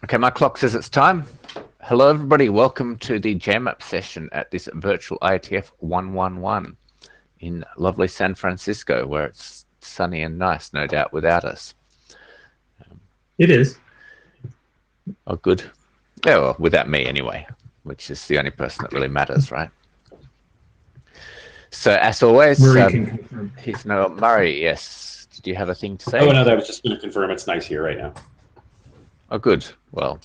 Okay, my clock says it's time. Hello, everybody. Welcome to the Jmap session at this virtual IETF 111 in lovely San Francisco, where it's sunny and nice, no doubt, without us. It is. Oh, good. Yeah, well, without me anyway, which is the only person that really matters, right? So, as always, he's no Murray. Yes. Did you have a thing to say? Oh, no, I was just going to confirm it's nice here right now. Oh, good. Well,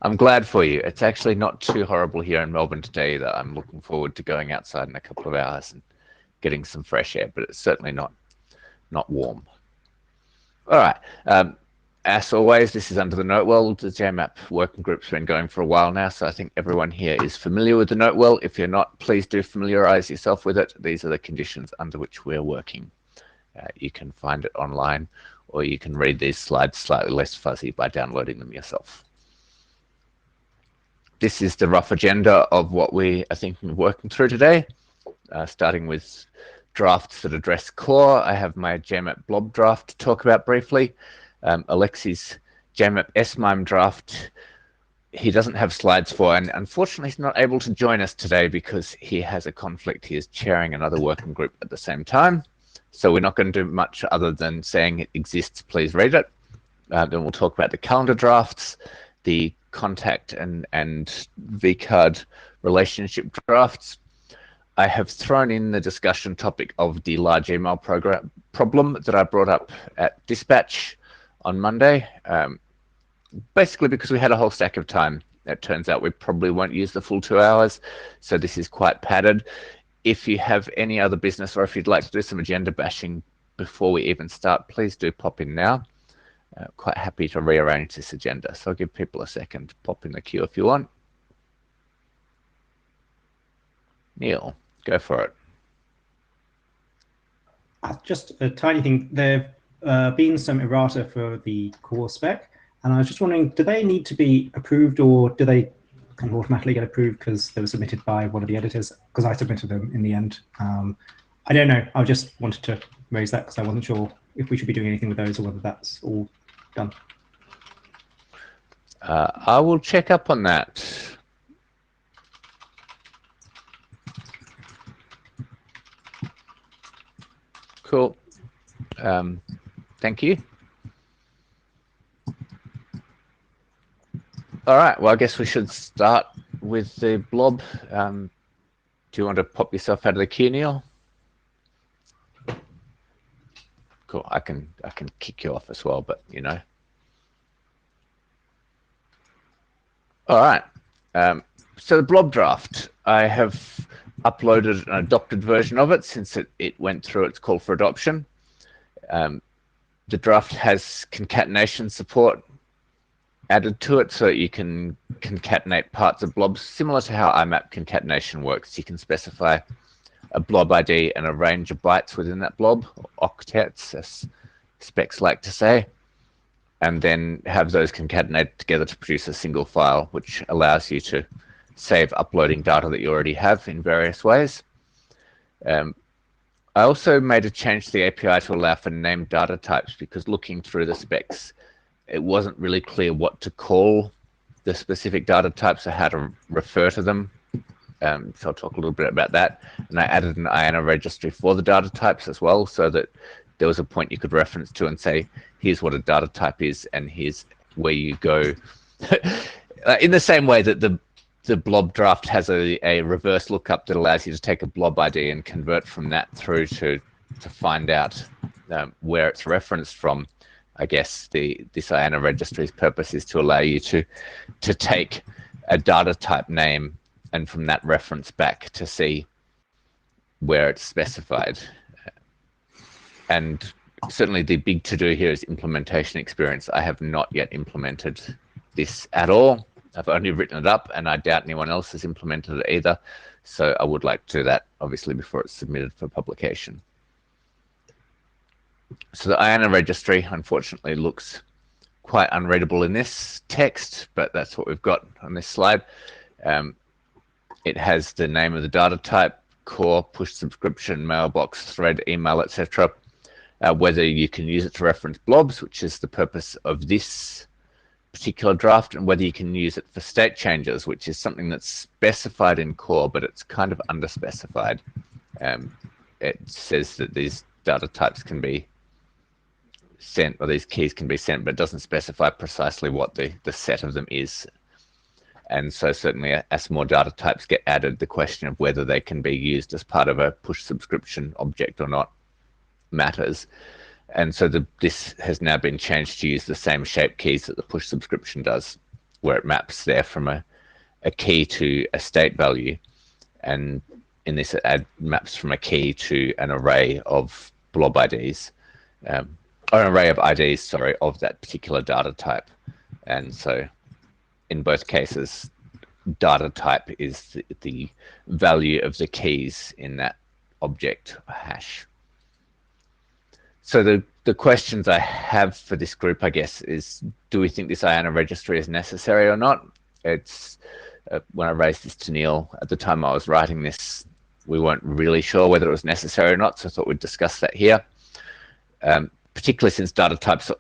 I'm glad for you. It's actually not too horrible here in Melbourne today either. I'm looking forward to going outside in a couple of hours and getting some fresh air, but it's certainly not warm. All right. As always, this is Under the Notewell. The Jmap working group's been going for a while now, so I think everyone here is familiar with the Notewell. If you're not, please do familiarize yourself with it. These are the conditions under which we're working. You can find it online, or you can read these slides slightly less fuzzy by downloading them yourself. This is the rough agenda of what we are thinking of working through today, starting with drafts that address core. I have my Jmap blob draft to talk about briefly. Alexi's Jmap SMIME draft, he doesn't have slides for, and unfortunately he's not able to join us today because he has a conflict. He is chairing another working group at the same time. So we're not going to do much other than saying it exists, please read it. Then we'll talk about the calendar drafts, the contact and vCard relationship drafts. I have thrown in the discussion topic of the large email problem that I brought up at Dispatch on Monday, basically because we had a whole stack of time. It turns out we probably won't use the full 2 hours, so this is quite padded. If you have any other business, or if you'd like to do some agenda bashing before we even start, please do pop in now. Quite happy to rearrange this agenda, so I'll give people a second to pop in the queue if you want. Neil, go for it. Just a tiny thing. There have been some errata for the core spec, and I was just wondering, do they need to be approved, or do they kind of automatically get approved because they were submitted by one of the editors? Because I submitted them in the end. I don't know. I just wanted to raise that because I wasn't sure if we should be doing anything with those or whether that's all done. I will check up on that. Cool. Thank you. All right. Well, I guess we should start with the blob. Do you want to pop yourself out of the queue, Neil? Cool. I can kick you off as well, but you know. All right. So the blob draft, I have uploaded an adopted version of it since it went through its call for adoption. The draft has concatenation support added to it, so that you can concatenate parts of blobs, similar to how IMAP concatenation works. You can specify a blob ID and a range of bytes within that blob, or octets, as specs like to say, and then have those concatenated together to produce a single file, which allows you to save uploading data that you already have in various ways. I also made a change to the API to allow for named data types, because looking through the specs, it wasn't really clear what to call the specific data types or how to refer to them. So I'll talk a little bit about that. And I added an IANA registry for the data types as well, so that there was a point you could reference to and say, here's what a data type is, and here's where you go. In the same way that the blob draft has a reverse lookup that allows you to take a blob ID and convert from that through to find out where it's referenced from. I guess this IANA registry's purpose is to allow you to take a data type name and from that reference back to see where it's specified. And certainly the big to-do here is implementation experience. I have not yet implemented this at all. I've only written it up, and I doubt anyone else has implemented it either. So I would like to do that, obviously, before it's submitted for publication. So the IANA registry, unfortunately, looks quite unreadable in this text, but that's what we've got on this slide. It has the name of the data type, core, push subscription, mailbox, thread, email, etc. Whether you can use it to reference blobs, which is the purpose of this particular draft and whether you can use it for state changes, which is something that's specified in core, but it's kind of underspecified. It says that these data types can be sent, or these keys can be sent, but it doesn't specify precisely what the set of them is. And so certainly as more data types get added, the question of whether they can be used as part of a push subscription object or not matters. And so this has now been changed to use the same shape keys that the push subscription does, where it maps there from a key to a state value. And in this, it maps from a key to an array of blob IDs, or an array of IDs, sorry, of that particular data type. And so in both cases, data type is the value of the keys in that object hash. So the questions I have for this group, I guess, is do we think this IANA registry is necessary or not? It's when I raised this to Neil at the time I was writing this, we weren't really sure whether it was necessary or not, so I thought we'd discuss that here. Particularly since data types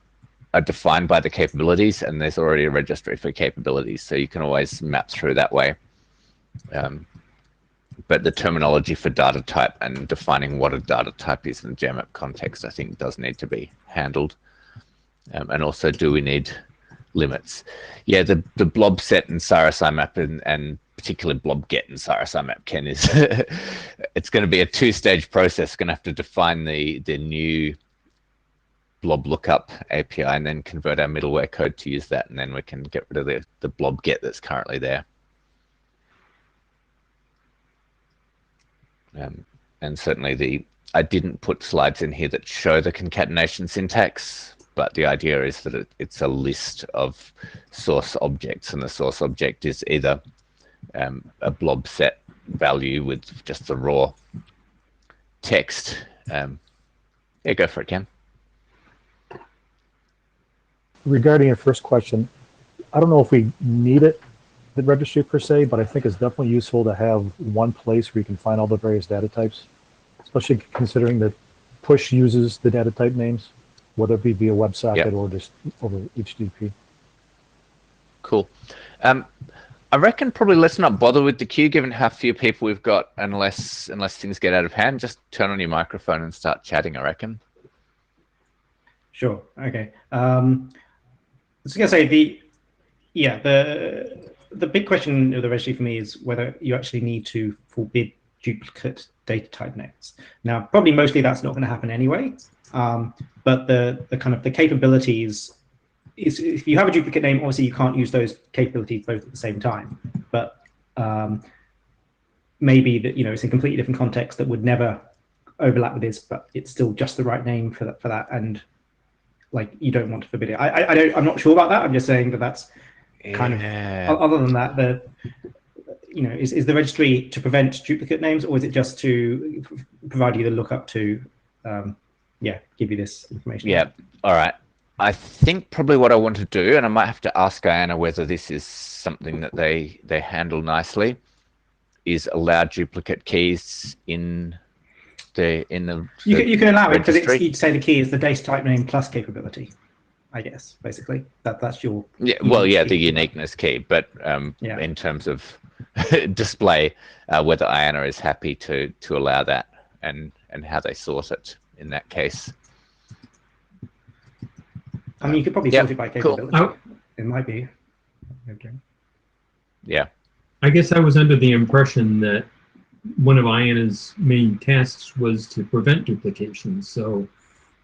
are defined by the capabilities, and there's already a registry for capabilities, so you can always map through that way. But the terminology for data type and defining what a data type is in the Jmap context, I think, does need to be handled. And also, do we need limits? Yeah, the blob set and Cyrus IMAP and particularly blob get and Cyrus IMAP, Ken, is it's going to be a two-stage process. Going to have to define the new blob lookup API and then convert our middleware code to use that, and then we can get rid of the blob get that's currently there. And certainly I didn't put slides in here that show the concatenation syntax, but the idea is that it's a list of source objects, and the source object is either a blob set value with just the raw text. Yeah, go for it, Ken. Regarding your first question, I don't know if we need it, the registry per se, but I think it's definitely useful to have one place where you can find all the various data types, especially considering that push uses the data type names, whether it be via WebSocket or just over HTTP. Cool. I reckon probably let's not bother with the queue, given how few people we've got, unless things get out of hand. Just turn on your microphone and start chatting, I reckon. Sure. Okay. I was going to say the big question of the registry for me is whether you actually need to forbid duplicate data type names. Now, probably mostly that's not going to happen anyway. But the kind of the capabilities is, if you have a duplicate name, obviously you can't use those capabilities both at the same time. But maybe that it's in a completely different context that would never overlap with this, but it's still just the right name for that, and like you don't want to forbid it. I'm not sure about that. I'm just saying that's kind of, other than that, is the registry to prevent duplicate names, or is it just to provide you the lookup to give you this information? Yeah. All right. I think probably what I want to do, and I might have to ask IANA whether this is something that they handle nicely, is allow duplicate keys in the you can allow it, because you'd say the key is the data type name plus capability, I guess, basically. That's your the uniqueness key. But in terms of display, whether IANA is happy to allow that, and how they sort it in that case. I mean, you could probably sort it by capability. Cool. It might be. Okay. Yeah. I guess I was under the impression that one of IANA's main tasks was to prevent duplication, so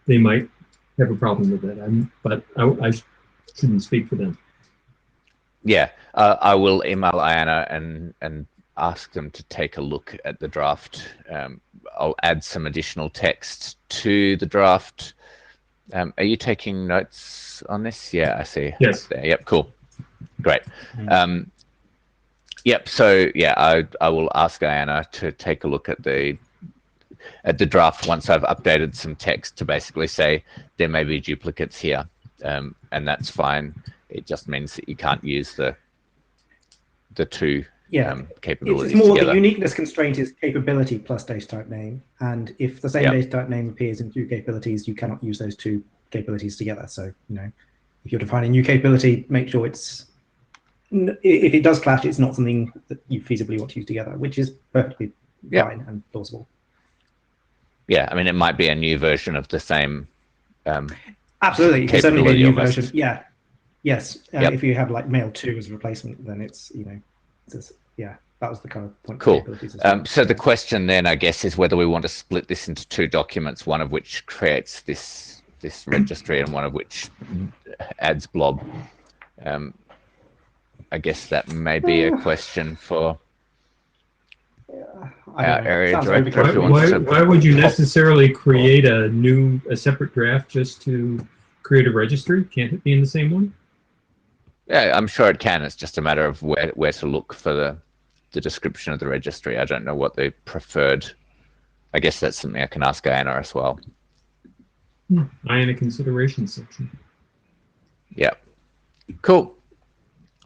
they might have a problem with that. But I shouldn't speak for them. Yeah, I will email IANA and ask them to take a look at the draft. I'll add some additional text to the draft. Are you taking notes on this? Yeah, I see. Yes. There. Yep, cool. Great. Yep, so yeah, I will ask IANA to take a look at the draft once I've updated some text to basically say there may be duplicates here, and that's fine. It just means that you can't use the two capabilities it's more together. The uniqueness constraint is capability plus data type name, and if the same data type name appears in two capabilities, you cannot use those two capabilities together. So if you're defining a new capability, make sure it's, if it does clash, it's not something that you feasibly want to use together, which is perfectly fine and plausible. Yeah, I mean, it might be a new version of the same. Absolutely, it can certainly be a capability new almost. version. Yeah, yes. If you have like Mail 2 as a replacement, then it's, yeah, that was the kind of point. Cool. Of capabilities as well. So the question then, I guess, is whether we want to split this into two documents, one of which creates this registry and one of which adds blob. I guess that may be a question for our area Sounds director. overkill. If he wants to Why would you necessarily create a separate draft just to create a registry? Can't it be in the same one? Yeah, I'm sure it can. It's just a matter of where to look for the description of the registry. I don't know what they preferred. I guess that's something I can ask Diana as well. I in a consideration section. Yeah. Cool.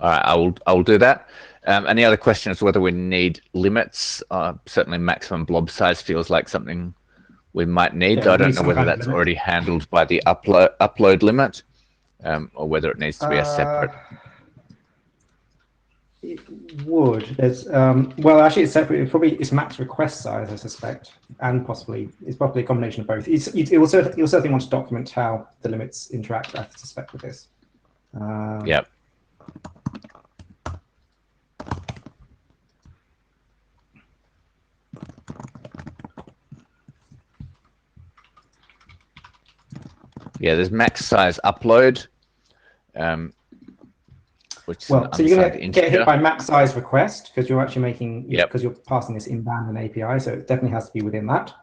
All right, I will do that. Any other questions? Whether we need limits? Certainly, maximum blob size feels like something we might need. Yeah, I we don't need know some whether kind of that's limit. already handled by the upload limit, or whether it needs to be a separate. It would. There's well, actually, it's separate. It's max request size, I suspect, and it's probably a combination of both. You'll certainly want to document how the limits interact, I suspect, with this. Yep. Yeah, there's max size upload, which is Well, so you're going to get hit by max size request because you're actually making, because you're passing this in-band and API, so it definitely has to be within that.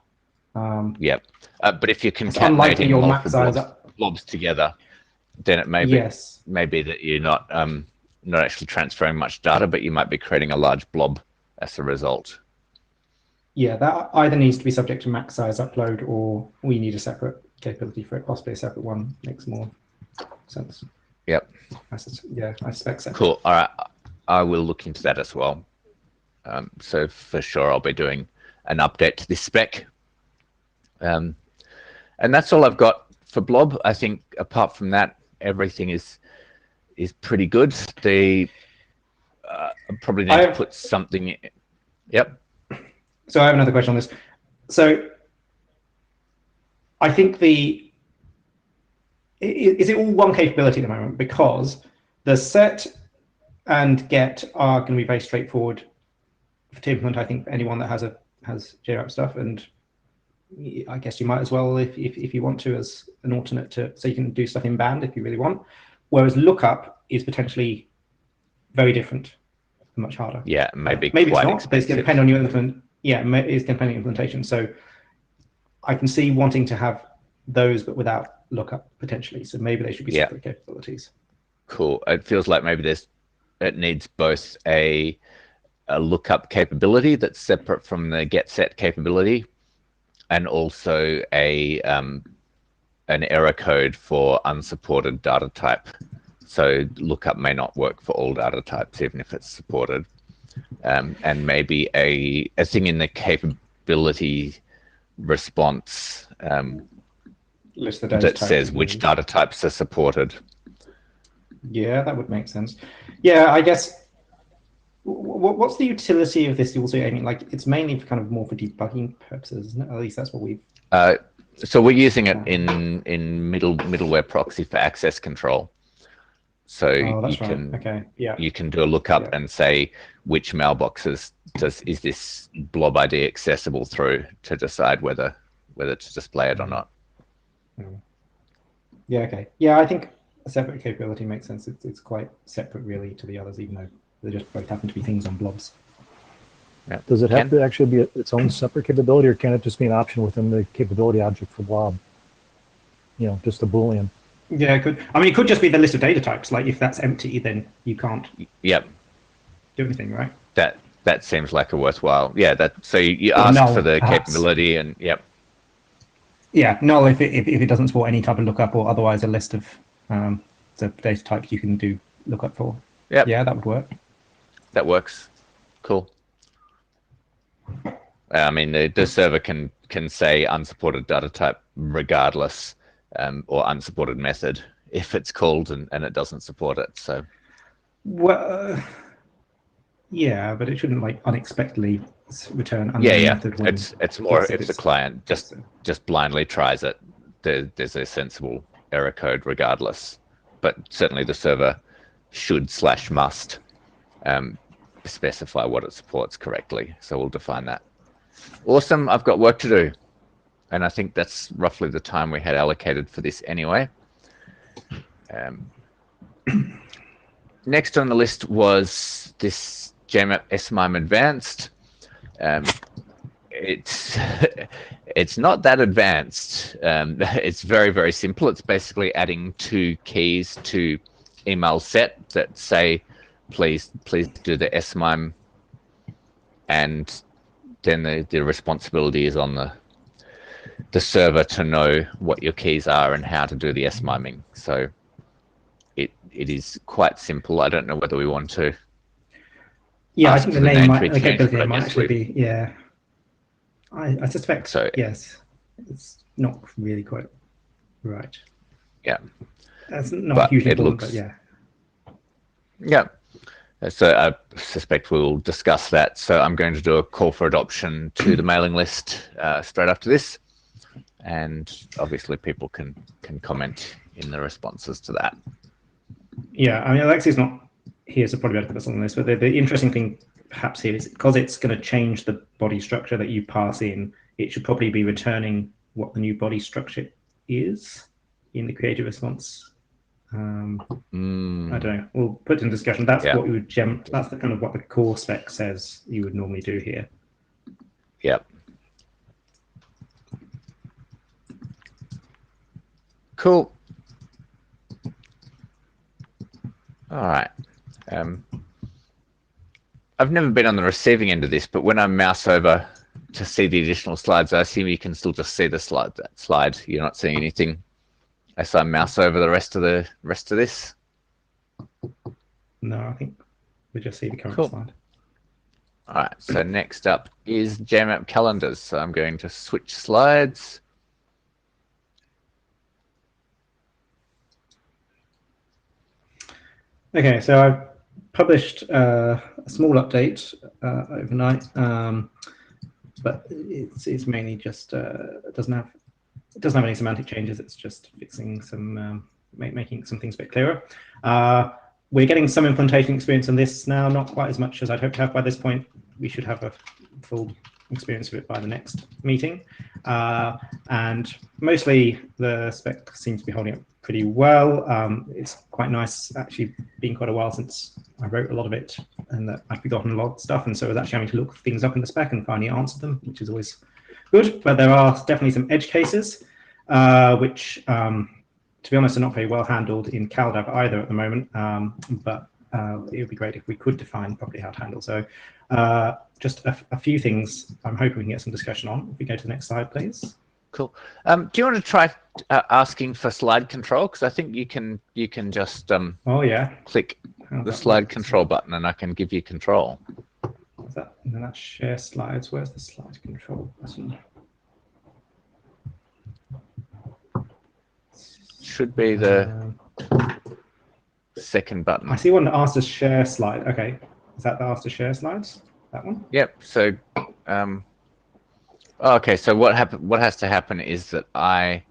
Yep. But if you're unlikely concatenating your max multiple size blobs together, then it may be that you're not actually transferring much data, but you might be creating a large blob as a result. Yeah, that either needs to be subject to max size upload, or we need a separate capability for it. Possibly a separate one makes more sense. Yep. I suspect so. Cool. All right. I will look into that as well. So for sure, I'll be doing an update to this spec. And that's all I've got for blob. I think apart from that, everything is pretty good. I probably need to put something in. Yep. So I have another question on this. So I think is it all one capability at the moment? Because the set and get are going to be very straightforward to implement. I think anyone that has Jmap stuff, and I guess you might as well if you want to as an alternate so you can do stuff in band if you really want. Whereas lookup is potentially very different and much harder. Yeah, maybe it's quite not, but it's going to depend on your implement. Yeah, it's depending on implementation. So I can see wanting to have those, but without lookup potentially. So maybe they should be separate capabilities. Cool. It feels like maybe it needs both a lookup capability that's separate from the get set capability, and also an error code for unsupported data type. So lookup may not work for all data types, even if it's supported. And maybe a thing in the capability response List the data that types says which data types are supported. Yeah, that would make sense. Yeah, I guess. What's the utility of this also? I mean, like it's mainly for kind of more for debugging purposes, isn't it? At least that's what we've. So we're using it in middleware proxy for access control. So you can do a lookup and say which mailboxes is this blob ID accessible through to decide whether to display it or not. Yeah. Okay. Yeah, I think a separate capability makes sense. It's quite separate really to the others, even though they just both happen to be things on blobs. Yeah. Does it have to actually be its own separate capability, or can it just be an option within the capability object for blob? Just a Boolean. Yeah, it could. I mean, it could just be the list of data types. Like if that's empty, then you can't. Yep. Do anything, right? That seems like a worthwhile. Yeah. So you ask for the capability, and yep. Yeah, null if it doesn't support any type of lookup, or otherwise a list of the data types you can do lookup for. Yep. Yeah, that would work. That works. Cool. I mean, the server can say unsupported data type regardless, or unsupported method if it's called and it doesn't support it. So Well, yeah, but it shouldn't like unexpectedly return unknown yeah, method when it's more it said if the it's client just blindly tries it, there's a sensible error code regardless. But certainly the server should/must specify what it supports correctly. So we'll define that. Awesome. I've got work to do. And I think that's roughly the time we had allocated for this anyway. Next on the list was this Jmap SMIME Advanced. It's not that advanced. It's very, very simple. It's basically adding 2 keys to email set that say, please do the SMIME, and then the responsibility is on the server to know what your keys are and how to do the SMIMing. So it is quite simple. I don't know whether we want to. Yeah, I ask think for the name might, to be the changed, capability but I might guess actually be, yeah. I suspect, So- yes, it's not really quite right. Yeah. That's not But hugely it important, looks- but yeah. Yeah. So I suspect we'll discuss that. So I'm going to do a call for adoption to the mailing list straight after this. And obviously people can comment in the responses to that. Yeah, I mean, Alexi's not here, so probably better to put this on this, but the interesting thing perhaps here is because it's going to change the body structure that you pass in, it should probably be returning what the new body structure is in the creative response. I don't know. We'll put it in discussion. That's Yeah. what we would that's the kind of what the core spec says you would normally do here. Yep. Cool. All right. I've never been on the receiving end of this, but when I mouse over to see the additional slides, I assume you can still just see the slide. You're not seeing anything as I mouse over the rest of this. No, I think we just see the current Cool. slide. All right. So next up is Jmap calendars. So I'm going to switch slides. Okay, so I've published a small update overnight, but it's mainly just it doesn't have any semantic changes. It's just fixing some making some things a bit clearer. We're getting some implementation experience on this now, not quite as much as I'd hope to have by this point. We should have a full experience of it by the next meeting, and mostly the spec seems to be holding up pretty well. It's quite nice, actually, been quite a while since I wrote a lot of it, and that I've forgotten a lot of stuff, and so I was actually having to look things up in the spec and finally answer them, which is always good. But there are definitely some edge cases, which, to be honest, are not very well handled in CalDAV either at the moment. But it would be great if we could define properly how to handle. So just a few things I'm hoping we can get some discussion on. If we go to the next slide, please. Cool. Do you want to try asking for slide control? Because I think you can just Oh yeah, click the slide control button and I can give you control. Is that, and then that's share slides. Where's the slide control button? Should be the second button. I see one that asks to share slide. Okay, is that the ask to share slides? That one? Yep. So, okay. So what has to happen is that I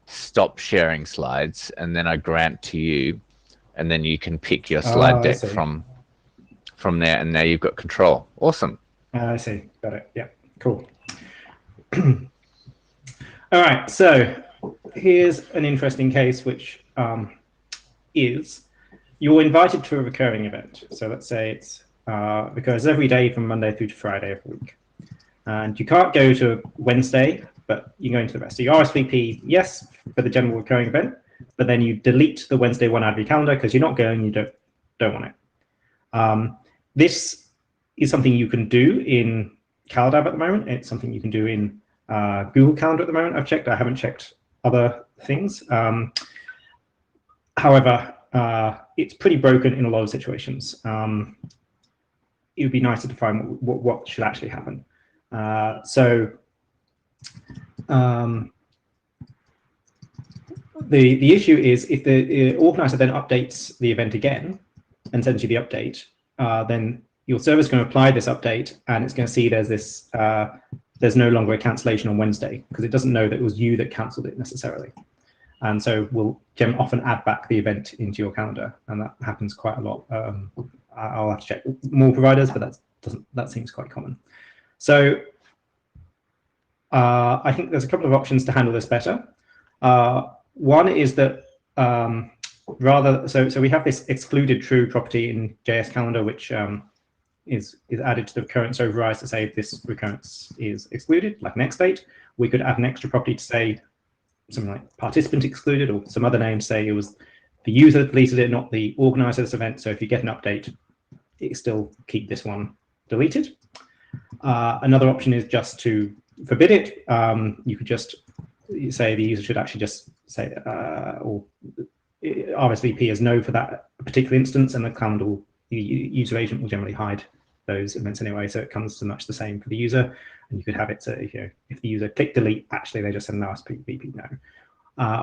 stop sharing slides, and then I grant to you, and then you can pick your slide I deck see. from there, and now you've got control. Awesome. I see. Got it. Yeah. Cool. All right. So here's an interesting case, which is you're invited to a recurring event. So let's say it's because every day from Monday through to Friday every week. And you can't go to Wednesday, but you're going to the rest. So you RSVP, yes, for the general recurring event, but then you delete the Wednesday one out of your calendar because you're not going, you don't want it. This is something you can do in CalDAV at the moment. It's something you can do in Google Calendar at the moment. I've checked. I haven't checked other things. However, it's pretty broken in a lot of situations. It would be nice to define what should actually happen. The issue is if the organizer then updates the event again and sends you the update, then your server's going to apply this update, and it's going to see there's this there's no longer a cancellation on Wednesday, because it doesn't know that it was you that cancelled it necessarily. And so we'll often add back the event into your calendar, and that happens quite a lot. I'll have to check more providers, but that seems quite common. So I think there's a couple of options to handle this better. One is that so we have this excluded true property in JS calendar, which is added to the recurrence overrides to say if this recurrence is excluded, like next date. We could add an extra property to say something like participant excluded, or some other name, say it was the user that deleted it, not the organizer of this event. So if you get an update, it still keep this one deleted. Another option is just to forbid it. You could just say the user should actually just say, or RSVP as no for that particular instance, and the calendar will, the user agent will generally hide those events anyway, so it comes to much the same for the user. And you could have it so if the user click delete, actually they just send an RSVP no,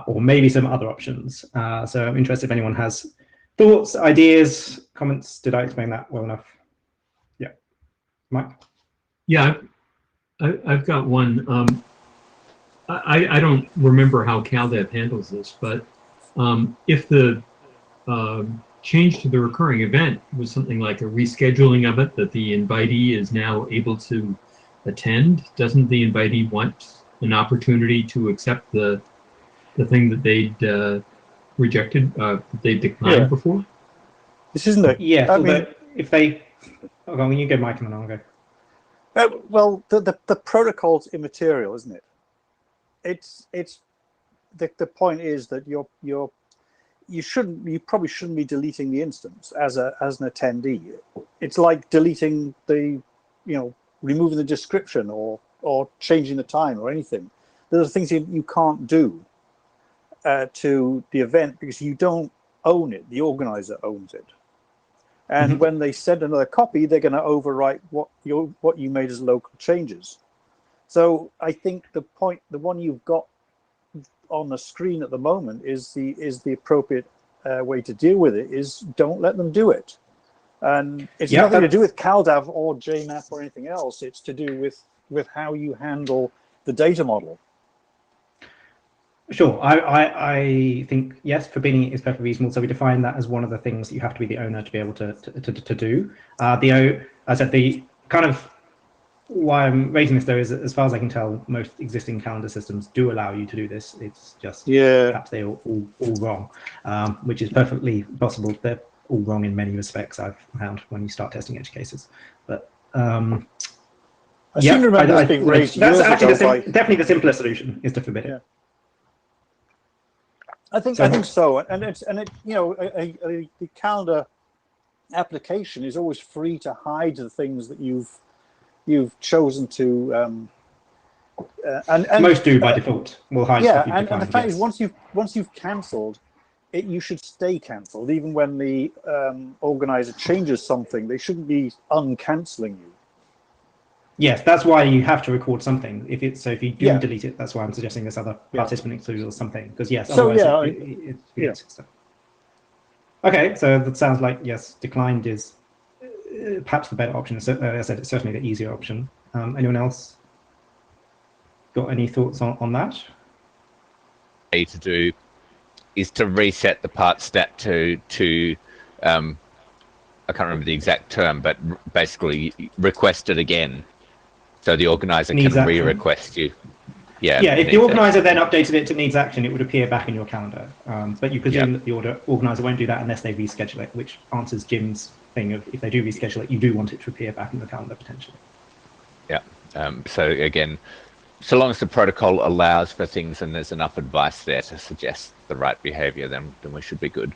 or maybe some other options. So I'm interested if anyone has thoughts, ideas, comments. Did I explain that well enough? Yeah, Mike. Yeah, I've got one. I don't remember how CalDev handles this, but if the change to the recurring event was something like a rescheduling of it that the invitee is now able to attend, doesn't the invitee want an opportunity to accept the thing that they'd rejected, that they declined before? This isn't it. Yeah, I mean, if they, hold on, when you go, Mike, and then I'll go. well, the protocol's immaterial, isn't it? It's the point is that you probably shouldn't be deleting the instance as an attendee. It's like deleting the, removing the description or changing the time or anything. There are things you can't do to the event because you don't own it. The organizer owns it. And when they send another copy, they're going to overwrite what you made as local changes. So I think the one you've got on the screen at the moment is the appropriate way to deal with it. Is don't let them do it. And it's nothing to do with CalDAV or Jmap or anything else. It's to do with how you handle the data model. Sure, I think yes, forbidding it is perfectly reasonable. So we define that as one of the things that you have to be the owner to be able to do. As I said, the kind of why I'm raising this though is, as far as I can tell, most existing calendar systems do allow you to do this. It's just perhaps they're all wrong, which is perfectly possible. They're all wrong in many respects, I've found, when you start testing edge cases. But I seem to remember this being raised that's years actually ago definitely the simplest solution is to forbid it. I think so, and the calendar application is always free to hide the things that you've chosen to, and most do by default. Will hide stuff you've and defined, the fact is, once you've cancelled it, you should stay cancelled. Even when the organizer changes something, they shouldn't be uncancelling you. Yes, that's why you have to record something. If you do delete it, that's why I'm suggesting this other participant included or something. Because otherwise it stuff. Okay, so that sounds like yes, declined is perhaps the better option. So, as I said, it's certainly the easier option. Anyone else got any thoughts on that? To do is to reset the part stat to I can't remember the exact term, but basically request it again. So the organizer can re-request you. Yeah, if the organizer then updated it to needs action, it would appear back in your calendar. But you presume that the organizer won't do that unless they reschedule it, which answers Jim's thing of if they do reschedule it, you do want it to appear back in the calendar potentially. Yeah. So again, so long as the protocol allows for things and there's enough advice there to suggest the right behavior, then we should be good.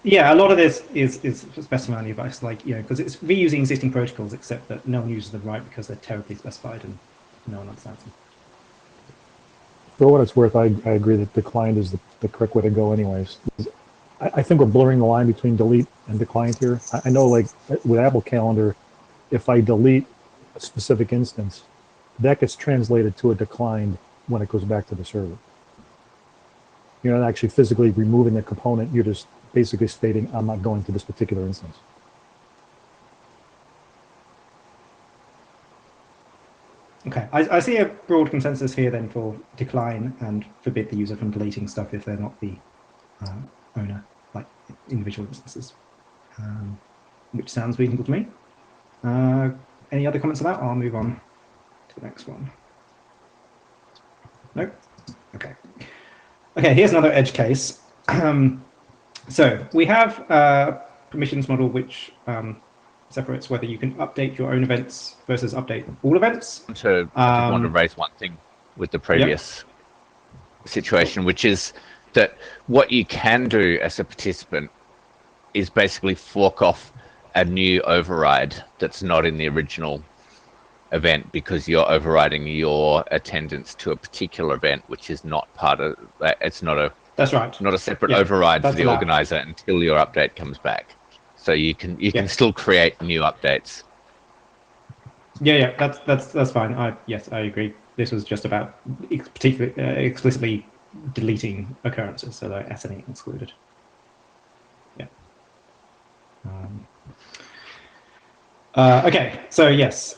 Yeah, a lot of this is specifying advice, because it's reusing existing protocols, except that no one uses them right because they're terribly specified and no one understands them. For what it's worth, I agree that declined is the correct way to go anyways. I think we're blurring the line between delete and declined here. I know, like with Apple Calendar, if I delete a specific instance, that gets translated to a declined when it goes back to the server. You're not actually physically removing the component. You're just basically stating, I'm not going to this particular instance. Okay, I see a broad consensus here then for decline and forbid the user from deleting stuff if they're not the owner, like individual instances, which sounds reasonable to me. Any other comments on that? I'll move on to the next one. Nope. Okay. Okay, here's another edge case. So we have a permissions model which separates whether you can update your own events versus update all events. So I did want to raise one thing with the previous situation, which is that what you can do as a participant is basically fork off a new override that's not in the original event because you're overriding your attendance to a particular event, which is not part of that. It's not a That's right. not a separate override for the allowed. organizer until your update comes back. So you can still create new updates. Yeah, that's fine. Yes, I agree. This was just about particularly explicitly deleting occurrences, so they're SNE excluded. Yeah. Okay, so yes.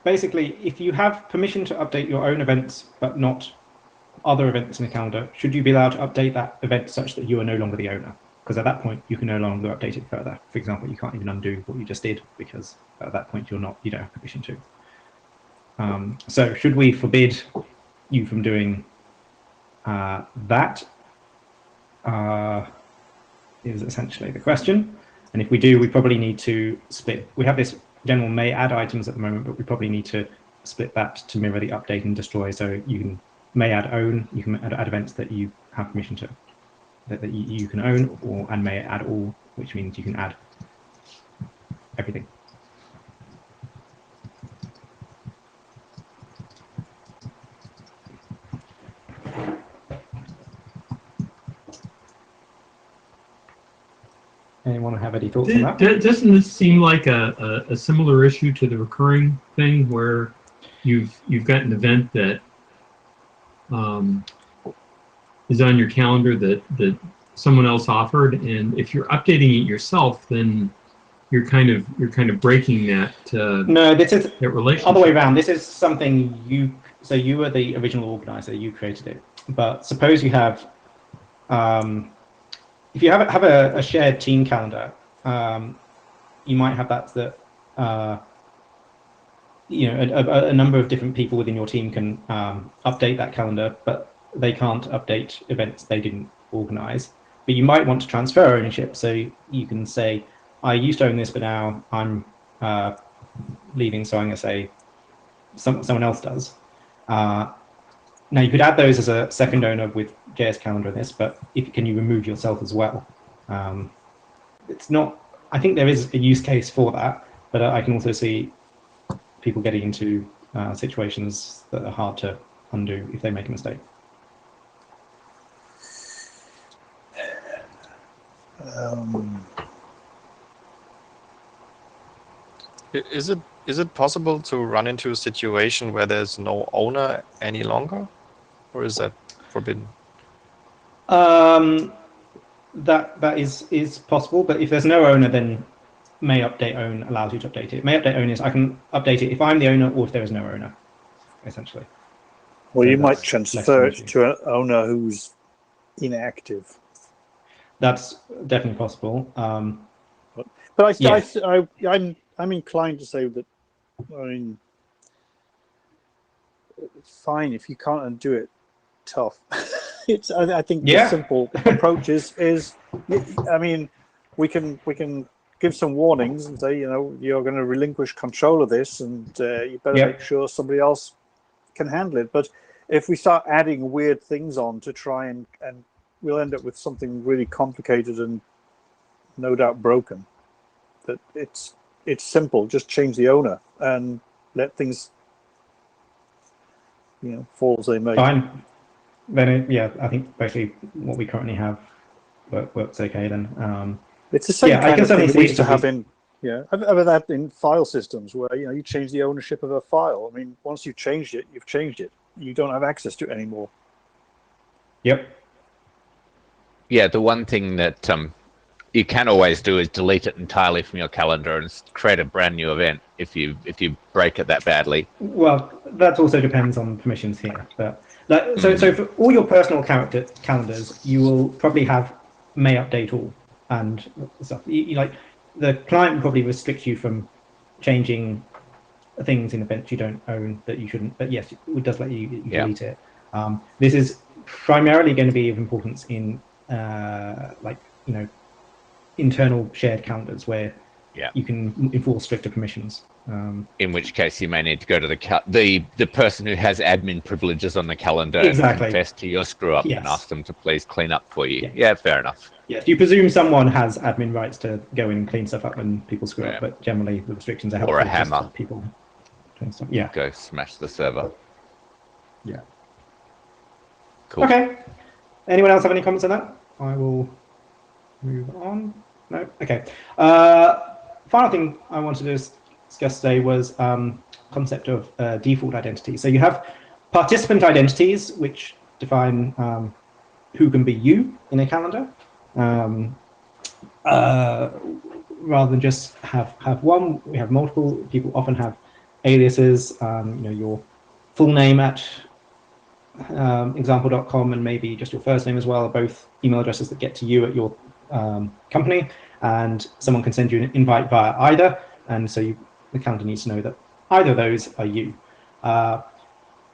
Basically, if you have permission to update your own events but not other events in the calendar, should you be allowed to update that event such that you are no longer the owner? Because at that point, you can no longer update it further. For example, you can't even undo what you just did because at that point, you don't have permission to. So should we forbid you from doing that? Is essentially the question. And if we do, we probably need to split. We have this general may add items at the moment, but we probably need to split that to mirror the update and destroy. So you can may add own, you can add events that you have permission to, that you can own, and may add all, which means you can add everything. Anyone have any thoughts on that? Doesn't this seem like a similar issue to the recurring thing where you've got an event that is on your calendar that someone else offered, and if you're updating it yourself, then you're kind of breaking that. No, this is that relationship. Other way around. This is something so you were the original organizer, you created it. But suppose you have, if you have a shared team calendar, you might have that a number of different people within your team can update that calendar, but they can't update events they didn't organize. But you might want to transfer ownership, so you can say, I used to own this, but now I'm leaving, so I'm going to say someone else does. Now you could add those as a second owner with JS calendar in this, but can you remove yourself as well? It's not. I think there is a use case for that, but I can also see people getting into situations that are hard to undo if they make a mistake. Is it possible to run into a situation where there's no owner any longer, or is that forbidden? That is possible, but if there's no owner, then may update own allows you to update it. May update own is I can update it if I'm the owner or if there is no owner, essentially. Well, So you might that's transfer less of an it to an owner who's inactive. That's definitely possible. But Yeah. I'm inclined to say that, I mean, fine if you can't undo it. Tough. I think the simple approach is I mean, we can give some warnings and say, you're going to relinquish control of this, and you better make sure somebody else can handle it. But if we start adding weird things on to try and we'll end up with something really complicated and no doubt broken. That it's simple. Just change the owner and let things fall as they may. Fine. Then I think basically what we currently have works okay then. It's the same kind of thing we used to have in. I've ever had in file systems where you change the ownership of a file. I mean, once you've changed it, you've changed it. you don't have access to it anymore. Yep. Yeah, the one thing that you can always do is delete it entirely from your calendar and create a brand new event if you break it that badly. Well, that also depends on permissions here. But so for all your personal calendars, you will probably have may update all and stuff. Like the client will probably restrict you from changing things in events you don't own that you shouldn't. But yes, it does let you delete it. This is primarily going to be of importance in internal shared calendars where you can enforce stricter permissions. In which case, you may need to go to the person who has admin privileges on the calendar Exactly. and confess to your screw up and ask them to please clean up for you. Yeah, fair enough. Yes, you presume someone has admin rights to go in and clean stuff up when people screw up, but generally the restrictions are helpful. Or a hammer. People doing stuff. Yeah. Go smash the server. Yeah. Cool. Okay. Anyone else have any comments on that? I will move on. No? Okay. Final thing I wanted to discuss today was concept of default identity. So you have participant identities, which define who can be you in a calendar, rather than just have one. We have multiple. People often have aliases. Your full name at example.com and maybe just your first name as well are both email addresses that get to you at your company, and someone can send you an invite via either, and so the calendar needs to know that either of those are you.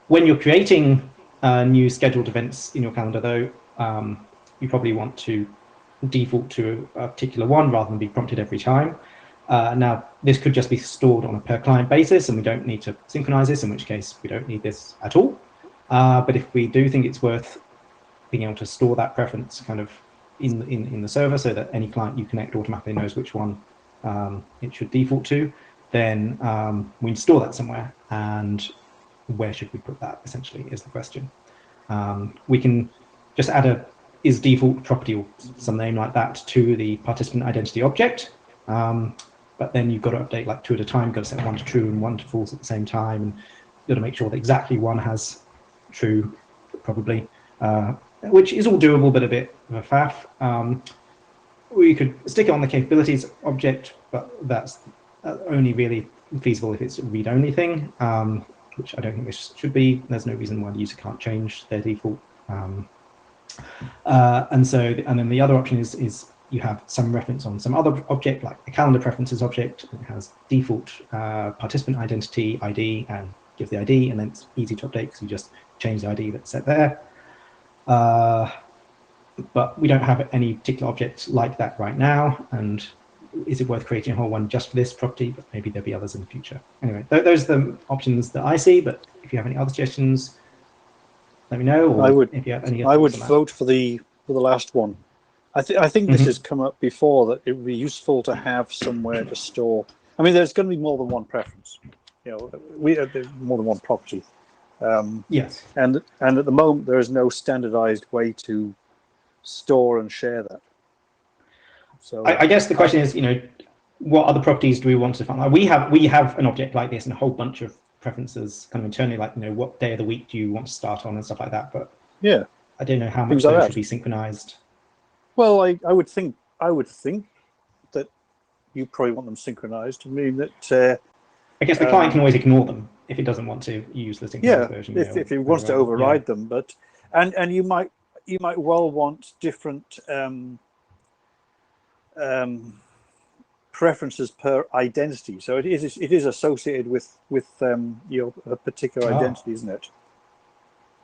When you're creating new scheduled events in your calendar, though, you probably want to default to a particular one rather than be prompted every time. Now, this could just be stored on a per client basis, and we don't need to synchronize this, in which case we don't need this at all. But if we do think it's worth being able to store that preference kind of in the server so that any client you connect automatically knows which one it should default to, then we need to store that somewhere. And where should we put that, essentially, is the question. We can just add a is default property or some name like that to the participant identity object. But then you've got to update like 2 at a time, you've got to set one to true and one to false at the same time. And you've got to make sure that exactly one has true, probably, which is all doable, but a bit of a faff. We could stick it on the capabilities object, but that's only really feasible if it's a read-only thing, which I don't think this should be. There's no reason why the user can't change their default. And then the other option is you have some reference on some other object, like a calendar preferences object. It has default participant identity ID and give the ID, and then it's easy to update because you just change the ID that's set there. But we don't have any particular object like that right now. And is it worth creating a whole one just for this property? But maybe there'll be others in the future. Anyway, those are the options that I see. But if you have any other suggestions, let me know. Or if you have any I would vote for the last one. I think this has come up before, that it would be useful to have somewhere to store. I mean, there's going to be more than one preference. There's more than one property. Yes. And at the moment, there is no standardized way to store and share that. So I guess the question is, what other properties do we want to find? Like we have an object like this and a whole bunch of preferences kind of internally, like what day of the week do you want to start on and stuff like that. But yeah, I don't know how much those should be synchronized. Well, I would think that you probably want them synchronized. I mean that. I guess the client can always ignore them if it doesn't want to use the synchronized version. If it wants to override them, but and you might well want different preferences per identity. So it is associated with a particular identity, isn't it?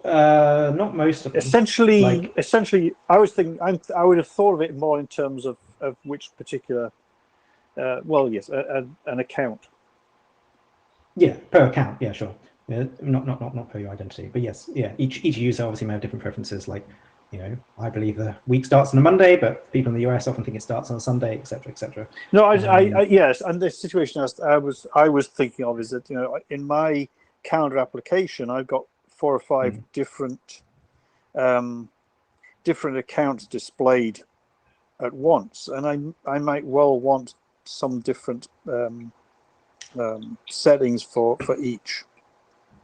Not most of them. Essentially, I would have thought of it more in terms of which particular. An account. Yeah, per account. Yeah, sure. Yeah, not per your identity, but yes, yeah. Each user obviously may have different preferences. Like, I believe the week starts on a Monday, but people in the US often think it starts on a Sunday, etc., etc. No, yes, and the situation I was thinking of is that in my calendar application, I've got 4 or 5 different accounts displayed at once, and I might well want some different settings for each.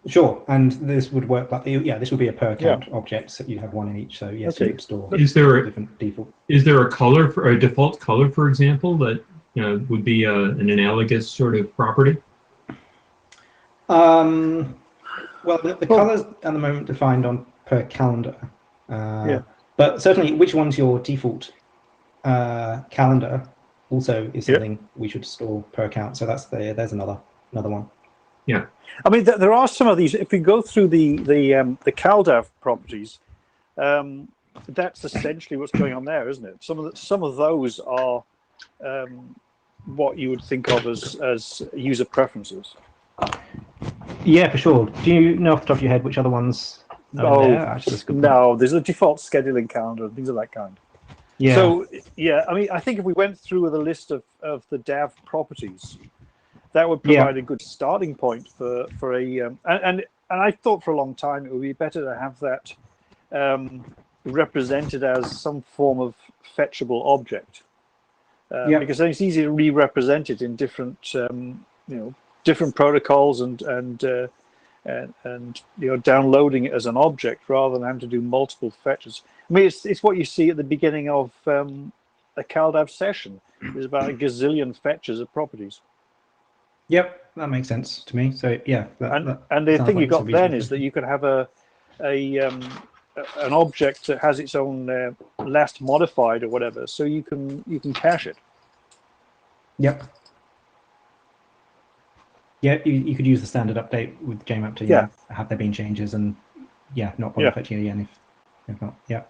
Sure, and this would work like this would be a per count object, so you have one in each. So yes, Okay. you would store Is there a, different default. is there a color for a default color, for example, that would be an analogous sort of property? Well, the colors at the moment defined on per calendar. But certainly, which one's your default calendar also is something we should store per count. So there's another one. Yeah. I mean, there are some of these. If we go through the CalDAV properties, that's essentially what's going on there, isn't it? Some of those are what you would think of as user preferences. Yeah, for sure. Do you know off the top of your head which other ones are there? Actually, No, there's a default scheduling calendar and things of that kind. Yeah. So, yeah, I mean, I think if we went through the list of the DAV properties, that would provide a good starting point for a and I thought for a long time it would be better to have that represented as some form of fetchable object, because then it's easy to re-represent it in different different protocols and downloading it as an object rather than having to do multiple fetches. I mean, it's what you see at the beginning of a CalDAV session. There's about a gazillion fetches of properties. Yep, that makes sense to me. So yeah, and the thing you got then is that you could have an object that has its own last modified or whatever, so you can cache it. Yep. Yeah, you could use the standard update with Jmap to have there been changes and not bother fetching it again if not. Yeah.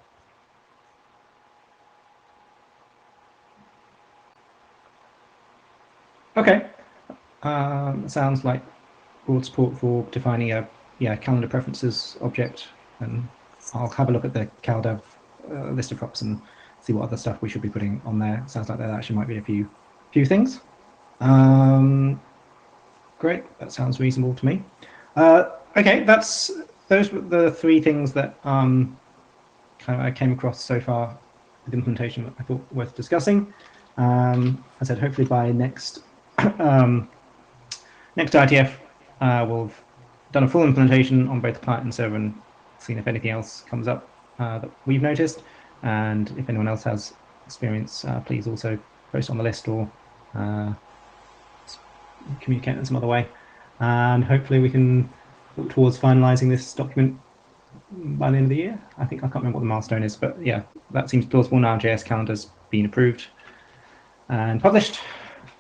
Okay. Sounds like broad support for defining a calendar preferences object, and I'll have a look at the CalDAV list of props and see what other stuff we should be putting on there. Sounds like there actually might be a few things. Great, that sounds reasonable to me. Okay, those were the three things that I came across so far with implementation that I thought worth discussing. I said hopefully by next IETF we'll have done a full implementation on both client and server and seen if anything else comes up that we've noticed. And if anyone else has experience, please also post on the list or communicate in some other way. And hopefully we can look towards finalizing this document by the end of the year. I can't remember what the milestone is, but yeah, that seems plausible now. JS calendar's been approved and published.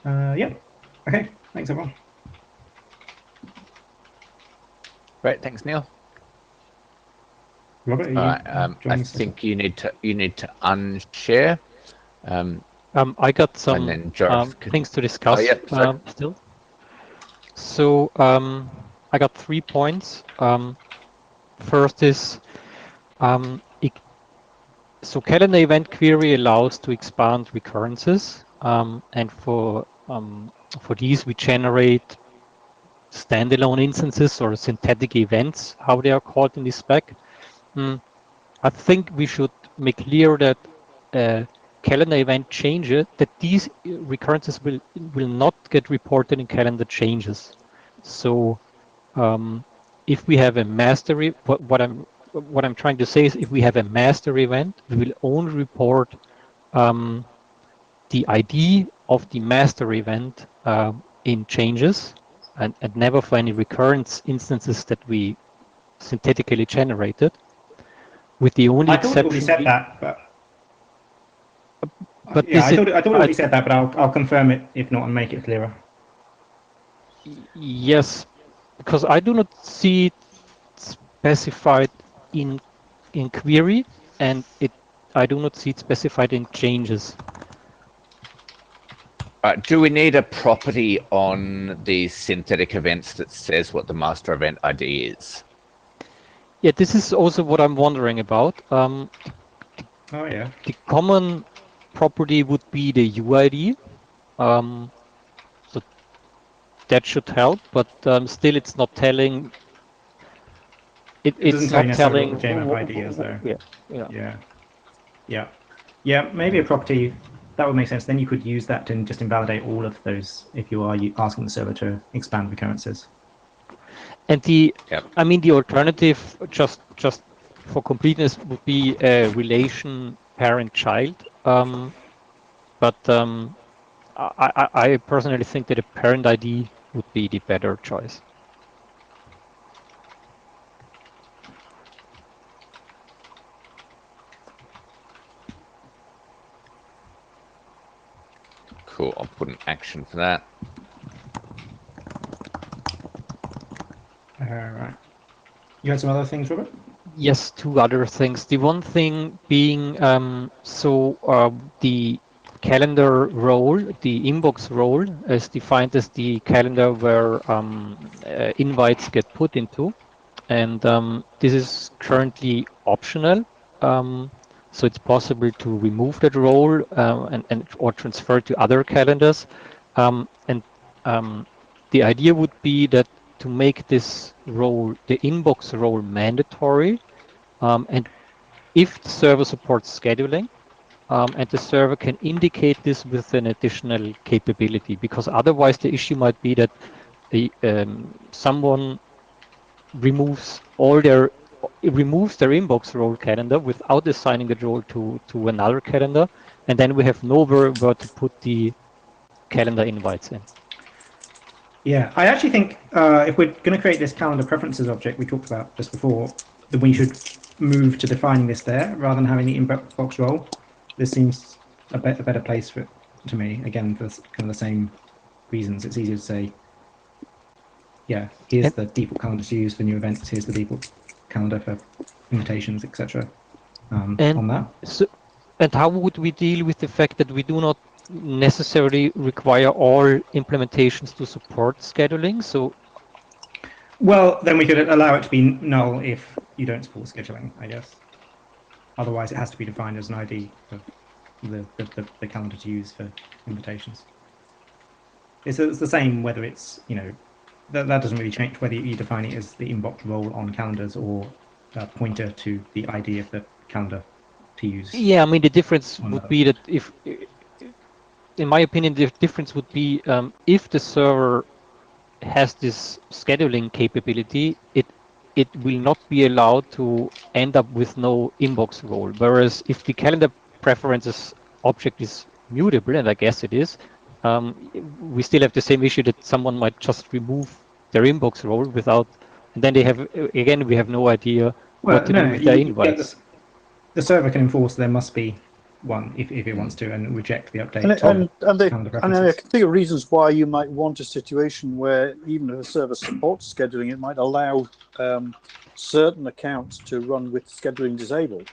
Okay, thanks everyone. Great, thanks, Neil. Robert, All right, I think you need to unshare. I got some things to discuss still. So I got 3 points. First is so calendar event query allows to expand recurrences, and for these we generate standalone instances or synthetic events, how they are called in this spec. I think we should make clear that calendar event changes, that these recurrences will not get reported in calendar changes. So if we have a master, what I'm trying to say is, if we have a master event, we will only report the ID of the master event in changes, and never for any recurrence instances that we synthetically generated. With the only exception. I thought we said that, but yeah, I thought we said that, but I'll confirm it if not and make it clearer. Yes, because I do not see it specified in query, and I do not see it specified in changes. Do we need a property on the synthetic events that says what the master event ID is? Yeah, this is also what I'm wondering about. Oh yeah. The common property would be the UID. So that should help, but still it's not telling. It's not telling what the Jmap ID is though. Yeah. Yeah, maybe a property that would make sense. Then you could use that to just invalidate all of those if you are asking the server to expand recurrences. And the, Yep. I mean, the alternative, just for completeness, would be a relation parent-child. But I personally think that a parent ID would be the better choice. Cool. I'll put an action for that. All right. You had some other things, Robert? Yes, two other things. The one thing being, the calendar role, the inbox role, is defined as the calendar where invites get put into, and this is currently optional. So it's possible to remove that role and or transfer to other calendars. And the idea would be that to make this role, the inbox role, mandatory, and if the server supports scheduling, and the server can indicate this with an additional capability, because otherwise the issue might be that someone removes their inbox role calendar without assigning the role to another calendar, and then we have nowhere where to put the calendar invites in. Yeah, I actually think if we're going to create this calendar preferences object we talked about just before, then we should move to defining this there rather than having the inbox role. This seems a better place for it to me. Again, for kind of the same reasons. It's easier to say, yeah, here's the default calendar to use for new events. Here's the default calendar for invitations, etc. On that. So, and how would we deal with the fact that we do not necessarily require all implementations to support scheduling? So, well, then we could allow it to be null if you don't support scheduling, I guess. Otherwise, it has to be defined as an ID for the calendar to use for invitations. It's the same whether it's, that doesn't really change whether you define it as the inbox role on calendars or a pointer to the ID of the calendar to use. yeah, I mean, the difference would be that if, in my opinion, the difference would be if the server has this scheduling capability, it will not be allowed to end up with no inbox role. Whereas if the calendar preferences object is mutable, and I guess it is, we still have the same issue that someone might just remove their inbox role without, and then they have, again, we have no idea what to do with their invites. The server can enforce there must be one if it wants to and reject the update. And I can think of reasons why you might want a situation where even if a server supports scheduling, it might allow certain accounts to run with scheduling disabled.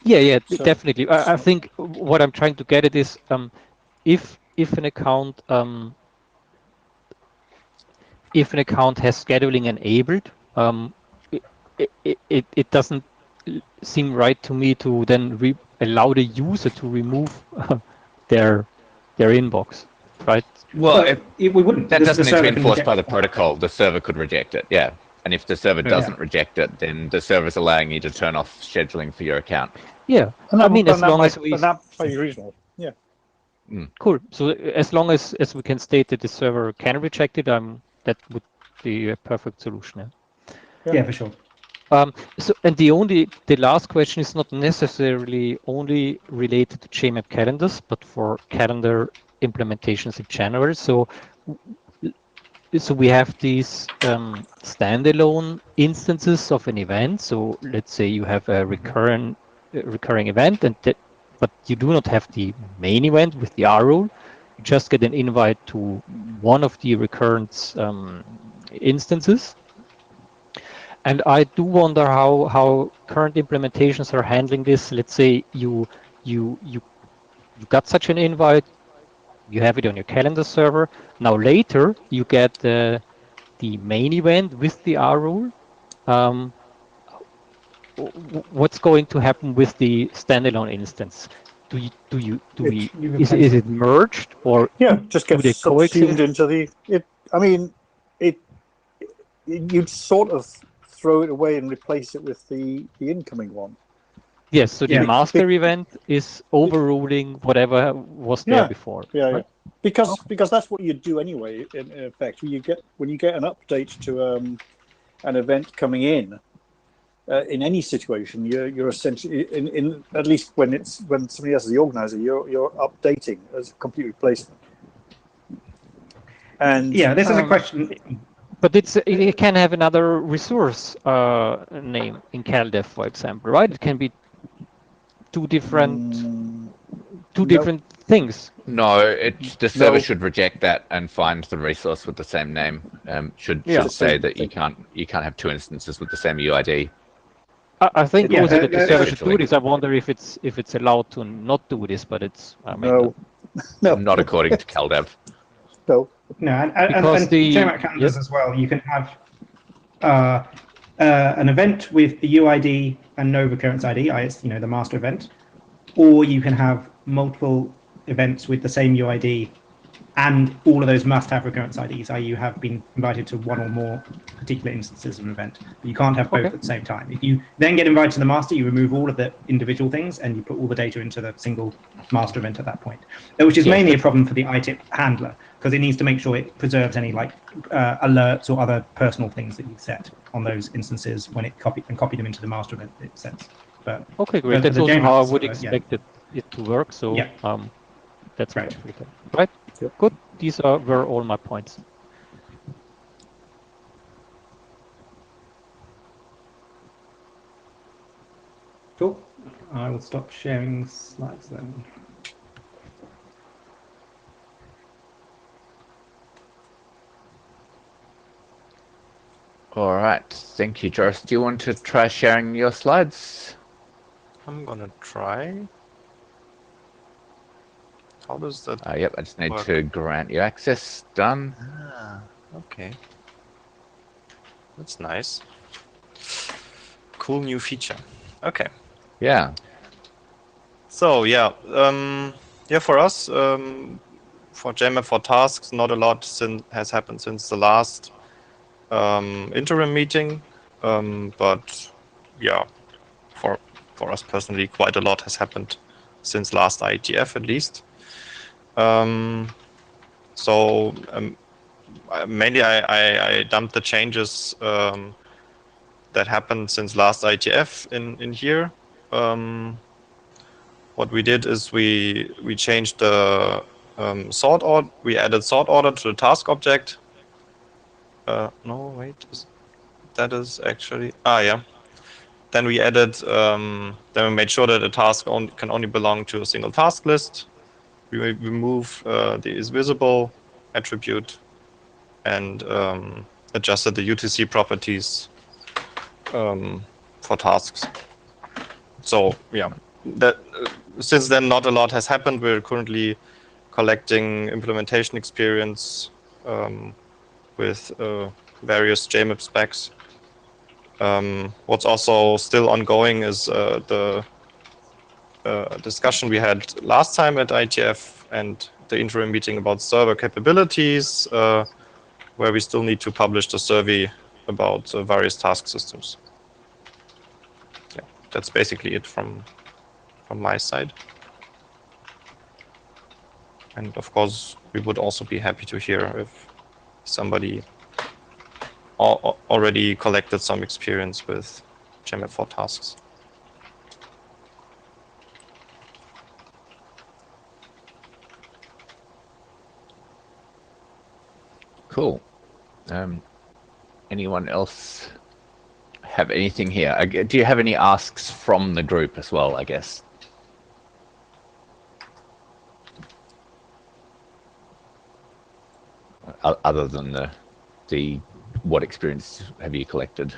Yeah, definitely. I think what I'm trying to get at is if an account has scheduling enabled, it doesn't seem right to me to then allow the user to remove their inbox, right? Well, we wouldn't. That doesn't need to be enforced by the protocol. The server could reject it, yeah. And if the server doesn't reject it, then the server's allowing you to turn off scheduling for your account. Yeah, I mean, as long as we... that might be reasonable, yeah. Cool. So as long as we can state that the server can reject it, that would be a perfect solution. Yeah, for sure. So, and the last question is not necessarily only related to Jmap calendars, but for calendar implementations in general. So we have these standalone instances of an event. So let's say you have a recurring event, but you do not have the main event with the R rule. You just get an invite to one of the recurrence instances. And I do wonder how current implementations are handling this. Let's say you got such an invite, you have it on your calendar server. Now later you get the main event with the R rule. What's going to happen with the standalone instance? Is it merged or just gets subsumed into the you'd sort of throw it away and replace it with the incoming one. Yes, so the Yeah. master event is overruling whatever was there Yeah. before. Yeah, right? because that's what you do anyway. In effect, when you get an update to an event coming in any situation, you're essentially in at least when somebody else is the organizer, you're updating as a complete replacement. And Yeah, this is a question. But it can have another resource name in CalDev, for example, right? It can be two different no. things. No, the server No. should reject that and find the resource with the same name. Should Yeah. say that you can't have two instances with the same UID. I think Yeah, also that the server should do essentially. this. I wonder if it's allowed to not do this, but it's No. No. Not according to CalDev. No. No, and Because the- Jmap calendars as well. You can have an event with the UID and no recurrence ID. It's the master event, or you can have multiple events with the same UID, and all of those must have recurrence IDs. I.e., you have been invited to one or more particular instances of an event. But you can't have both Okay. at the same time. If you then get invited to the master, you remove all of the individual things and you put all the data into the single master event at that point, which is Yes, mainly a but- problem for the IETF handler, because it needs to make sure it preserves any alerts or other personal things that you set on those instances when it copy them into the master event it sets. But Okay, great. but That's the also Jmap how I is, would yeah. expect it to work. So Yeah. that's Right. perfectly fine. Right? Yep. Good. These were all my points. Cool. I will stop sharing slides then. All right. Thank you, Joris. Do you want to try sharing your slides? I'm gonna try. How does that? Yep. I just need Work. to grant you access. Done. Ah, okay. That's nice. Cool new feature. Okay. Yeah. So yeah, for us, for Jmap for tasks, not a lot has happened since the last interim meeting, but yeah, for us personally, quite a lot has happened since last IETF at least. So mainly I dumped the changes that happened since last IETF in here. What we did is we changed the sort order. We added sort order to the task object. No, wait, that is actually yeah. Then we added. Then we made sure that a task can only belong to a single task list. We remove the is visible attribute and adjusted the UTC properties for tasks. So yeah, that since then not a lot has happened. We're currently collecting implementation experience with various Jmap specs. What's also still ongoing is the discussion we had last time at IETF and the interim meeting about server capabilities, where we still need to publish the survey about various task systems. Yeah, that's basically it from my side. And of course, we would also be happy to hear if somebody already collected some experience with Jmap for tasks. Cool. Anyone else have anything here? Do you have any asks from the group as well, I guess? Other than the what experience have you collected?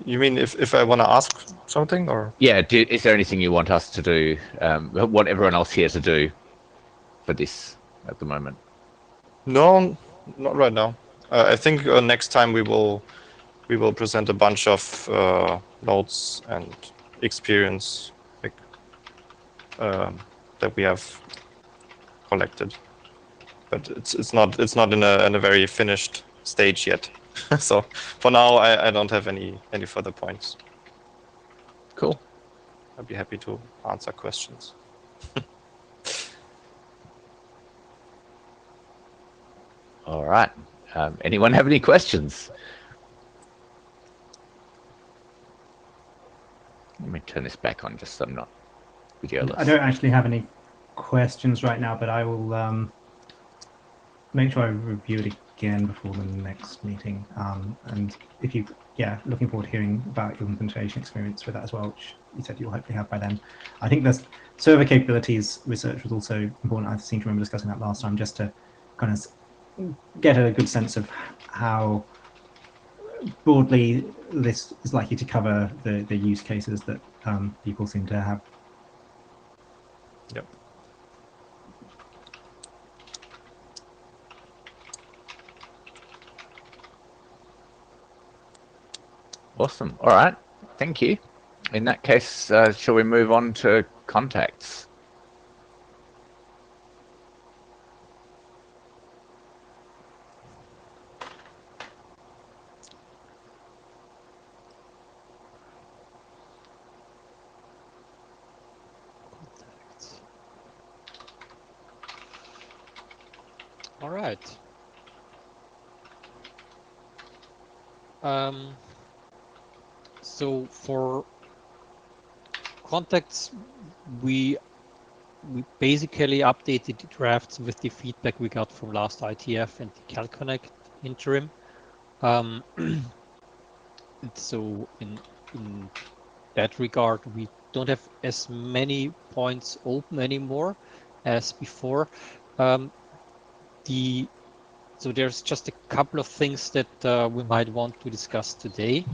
You mean if I want to ask something, or? Yeah, is there anything you want us to do, want everyone else here to do for this at the moment? No, not right now. I think next time we will present a bunch of notes and experience that we have collected, but it's not in a very finished stage yet. So for now, I don't have any further points. Cool. I'd be happy to answer questions. All right. Anyone have any questions? Let me turn this back on just so I'm not videoless. I don't actually have any questions right now, but I will make sure I review it again before the next meeting. And if you, looking forward to hearing about your implementation experience with that as well, which you said you'll hopefully have by then. I think the server capabilities research was also important. I seem to remember discussing that last time, just to kind of get a good sense of how broadly this is likely to cover the use cases that people seem to have. Yep. Awesome. All right. Thank you. In that case, shall we move on to contacts? All right. So for contacts, we basically updated the drafts with the feedback we got from last IETF and the CalConnect interim. So in that regard, we don't have as many points open anymore as before. So there's just a couple of things that we might want to discuss today.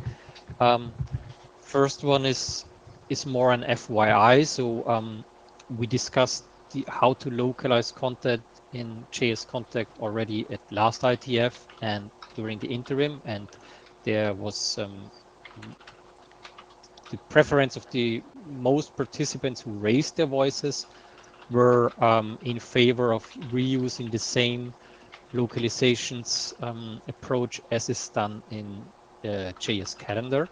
First one is more an FYI. So we discussed how to localize content in JS Contact already at last IETF and during the interim, and there was the preference of the most participants who raised their voices were in favor of reusing the same localizations approach as is done in JS Calendar.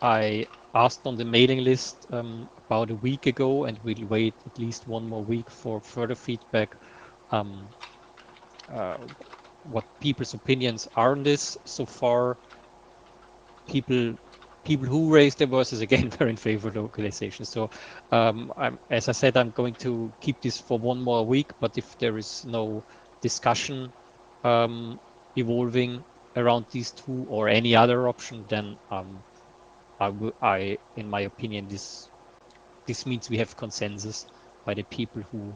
I asked on the mailing list about a week ago, and we'll wait at least one more week for further feedback. What people's opinions are on this. So far, people who raised their voices again were in favor of localization. So as I said, I'm going to keep this for one more week, but if there is no discussion evolving around these two or any other option, then in my opinion, this means we have consensus by the people who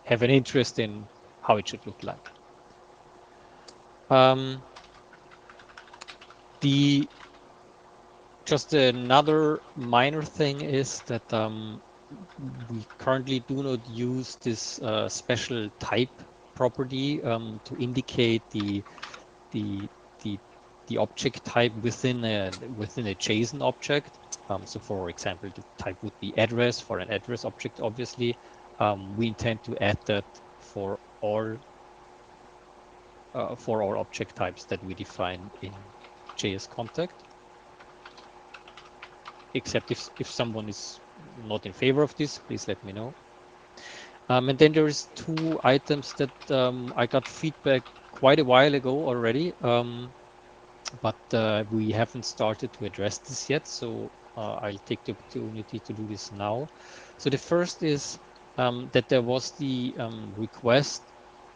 have an interest in how it should look like. Just another minor thing is that we currently do not use this special type property to indicate the object type within a JSON object. So for example, the type would be address for an address object, obviously. We intend to add that for all object types that we define in JS Contact. Except if someone is not in favor of this, please let me know. And then there is two items that I got feedback quite a while ago already, but we haven't started to address this yet, so I'll take the opportunity to do this now. So the first is that there was the request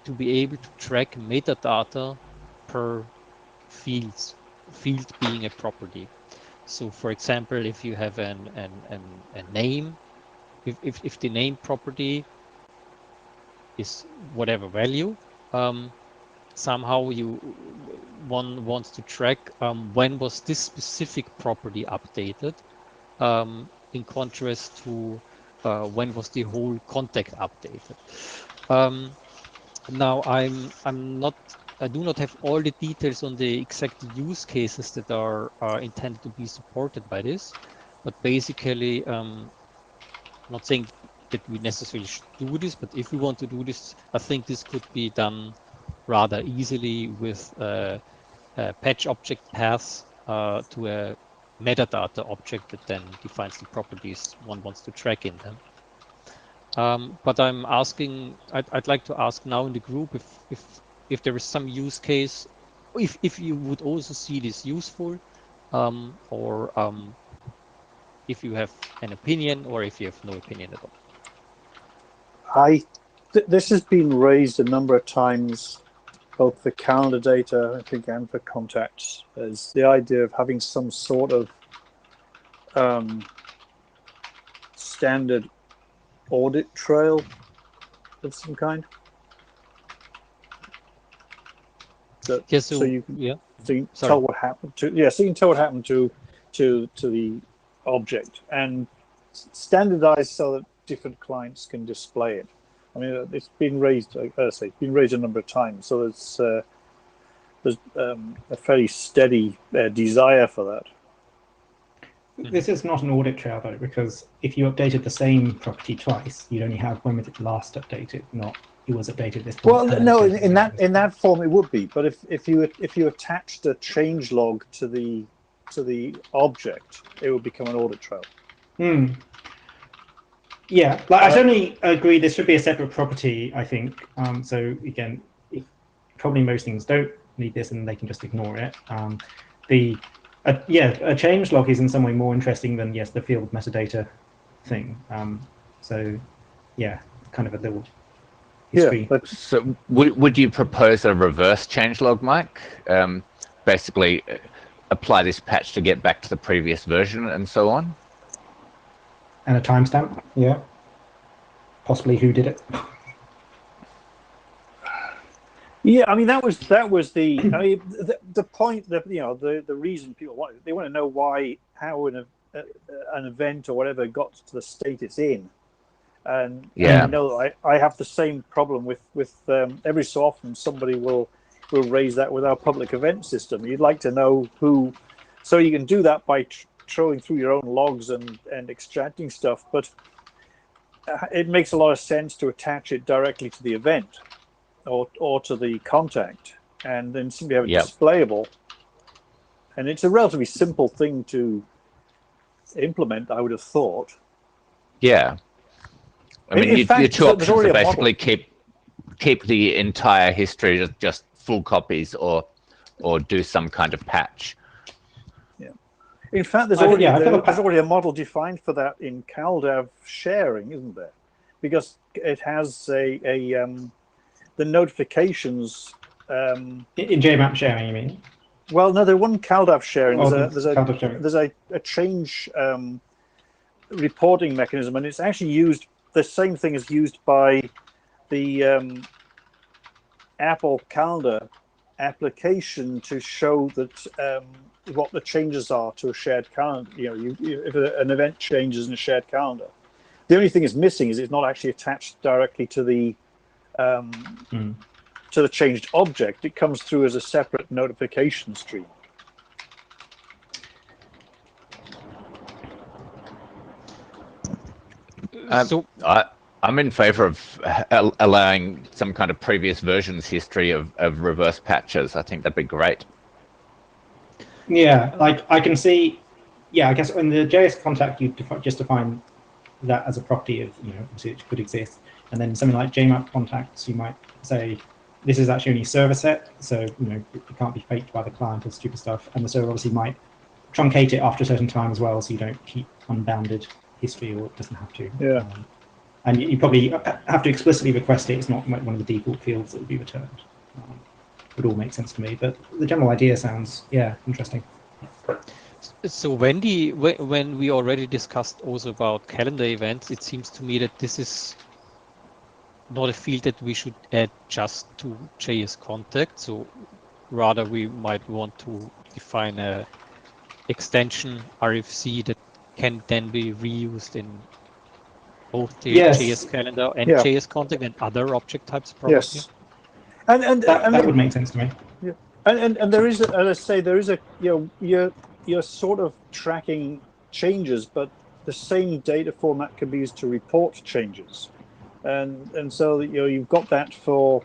to be able to track metadata per field being a property. So for example, if you have a name, if the name property is whatever value, somehow one wants to track when was this specific property updated, in contrast to when was the whole contact updated. Now I do not have all the details on the exact use cases that are intended to be supported by this, but basically, not saying that we necessarily should do this, but if we want to do this, I think this could be done rather easily with patch object paths to a metadata object that then defines the properties one wants to track in them. But I'm asking, I'd like to ask now in the group if there is some use case, if you would also see this useful, or if you have an opinion, or if you have no opinion at all. This has been raised a number of times, both for calendar data, I think, and for contacts, as the idea of having some sort of standard audit trail of some kind. So you can tell what happened to so you can tell what happened to the object and standardize so that different clients can display it. I mean, it's been raised, it's been raised a number of times, so there's a fairly steady desire for that. This is not an audit trail though, because if you updated the same property twice, you'd only have when was it last updated, not it was updated this point. Well, no, in that form it would be, but if you attached a change log to the object, it would become an audit trail. Yeah, like I certainly agree. This should be a separate property, I think. So again, probably most things don't need this, and they can just ignore it. A change log is in some way more interesting than the field metadata thing. So yeah, kind of a little history. Yeah. So would you propose a reverse changelog, Mike? Basically, apply this patch to get back to the previous version and so on? And a timestamp, yeah. Possibly who did it. Yeah, I mean that was the I mean the point that the reason people want it, they want to know how an event or whatever got to the state it's in, and I know I have the same problem with every so often somebody will raise that with our public event system. You'd like to know who, so you can do that by throwing through your own logs and extracting stuff, but it makes a lot of sense to attach it directly to the event or to the contact, and then simply have it displayable. And it's a relatively simple thing to implement, I would have thought. Yeah. I mean, your two options are basically keep the entire history just full copies, or do some kind of patch. Yeah. In fact, there's already a model defined for that in CalDAV sharing, isn't there? Because it has the notifications in Jmap sharing, you mean? Well, no, there's one CalDAV sharing. There's a change reporting mechanism, and it's actually used. The same thing is used by the Apple Calendar application to show that what the changes are to a shared calendar. If an event changes in a shared calendar, the only thing is missing is it's not actually attached directly to the changed object. It comes through as a separate notification stream. So I'm in favor of allowing some kind of previous versions history of reverse patches. I think that'd be great. Yeah, like I can see. Yeah, I guess in the JS contact, you just define that as a property of obviously it could exist, and then something like Jmap contacts, you might say this is actually only server set, so it can't be faked by the client or stupid stuff, and the server obviously might truncate it after a certain time as well, so you don't keep unbounded history, or it doesn't have to. Yeah. And you probably have to explicitly request it. It's not one of the default fields that would be returned. It all makes sense to me, but the general idea sounds interesting. So when we already discussed also about calendar events, it seems to me that this is not a field that we should add just to JS contact. So rather we might want to define a extension RFC that can then be reused in both the JS calendar and JS contact and other object types probably. Yes. And that would make sense to me. Yeah. And there is, as I say, there is you're sort of tracking changes, but the same data format can be used to report changes, and so you've got that for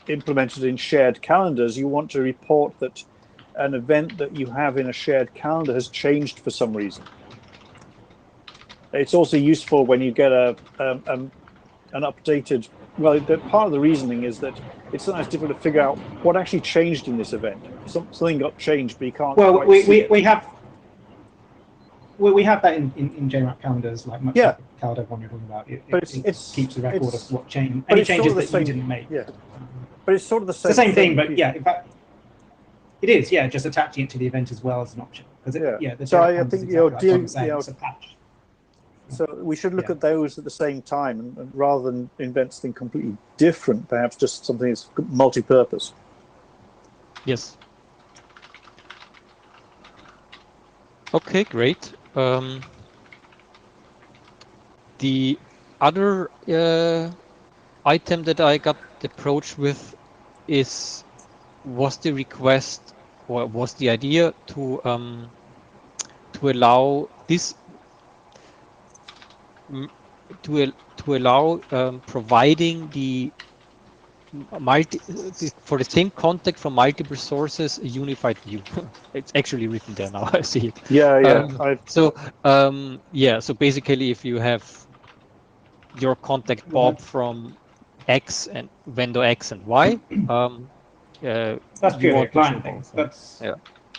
implemented in shared calendars. You want to report that an event that you have in a shared calendar has changed for some reason. It's also useful when you get an updated. Well, part of the reasoning is that it's sometimes difficult to figure out what actually changed in this event. Something got changed, but you can't. Well, quite see it. we have that in Jmap calendars, like much like the calendar one you're talking about. It keeps a record of what changed, any changes that you didn't make. Yeah, but it's sort of the same. It's the same thing, but yeah, in fact, it is. Yeah, just attaching it to the event as well as an option. Because the so I Jmap think it's a patch. So we should look at those at the same time, and rather than invent something completely different, perhaps just something that's multi-purpose. Yes. Okay, great. The other item that I got approached with was the request, or was the idea to allow this to allow providing the for the same contact from multiple sources a unified view. It's actually written there now. I see it. So basically, if you have your contact Bob from X and vendor X and Y, that's purely a client thing.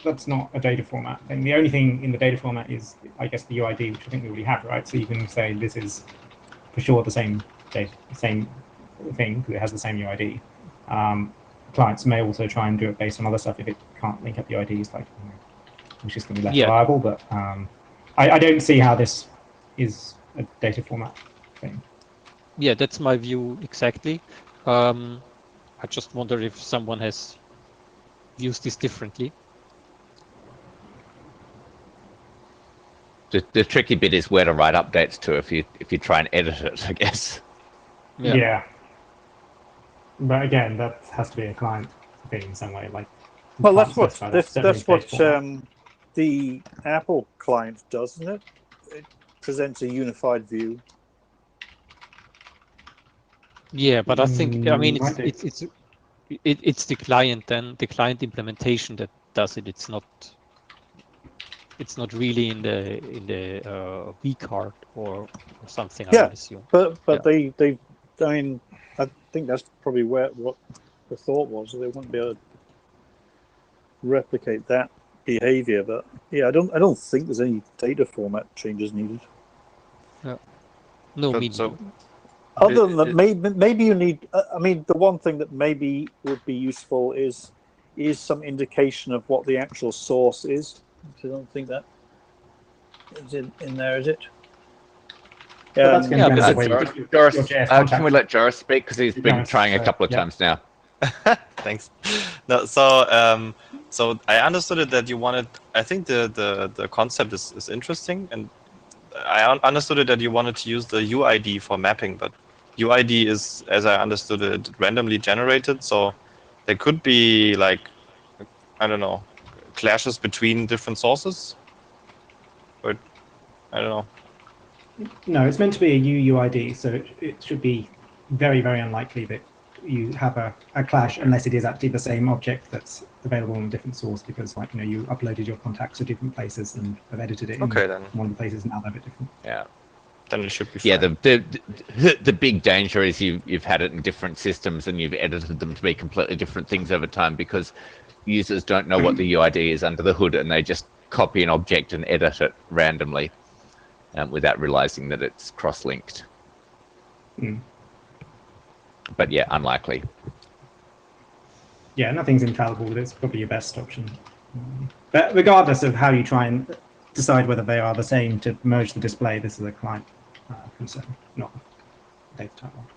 That's not a data format thing. The only thing in the data format is, I guess, the UID, which I think we already have, right? So you can say this is for sure the same data, same thing, because it has the same UID. Clients may also try and do it based on other stuff if it can't link up UIDs, like, which is going to be less reliable. But I don't see how this is a data format thing. Yeah, that's my view exactly. I just wonder if someone has used this differently. The tricky bit is where to write updates to if you try and edit it, I guess. Yeah. But again, that has to be a client thing in some way. Like, well, that's what the Apple client does, isn't it? It presents a unified view. Yeah, but I think it's the client then, the client implementation that does it. It's not really in the V card or something. I would assume. But they I mean, I think that's probably what the thought was. They wouldn't be able to replicate that behavior. But yeah, I don't think there's any data format changes needed. Yeah. No, other than that, maybe you need. I mean, the one thing that maybe would be useful is some indication of what the actual source is. I don't think that is in there, is it? Joris, can we let Joris speak, because he's been trying a couple of times now? Thanks. No, so I understood it that you wanted. I think the concept is interesting, and I understood it that you wanted to use the UID for mapping, but UID is, as I understood it, randomly generated. So there could be, like, I don't know, clashes between different sources. But I don't know. No, it's meant to be a UUID, so it should be very, very unlikely that you have a clash unless it is actually the same object that's available on a different source, because, like, you uploaded your contacts to different places and have edited it in one of the places, now they're a bit different. Yeah. Then it should be fine. Yeah, the big danger is you've had it in different systems and you've edited them to be completely different things over time, because users don't know what the UID is under the hood, and they just copy an object and edit it randomly without realizing that it's cross-linked. But yeah, unlikely. Yeah, nothing's infallible, but it's probably your best option. But regardless of how you try and decide whether they are the same to merge the display, this is a client concern, not a data type one.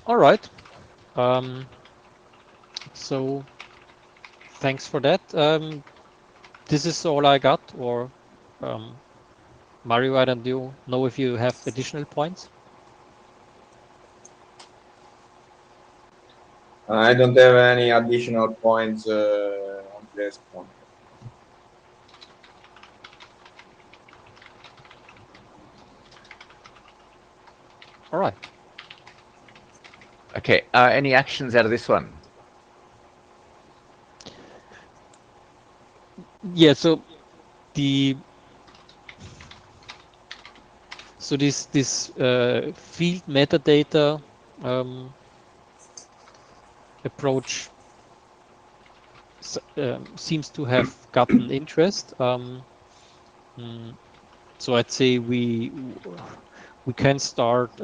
All right. So thanks for that. This is all I got, or Mario, I don't know if you have additional points. I don't have any additional points on this point. All right. Okay. Any actions out of this one? Yeah, so this field metadata approach seems to have gotten interest. So I'd say we can start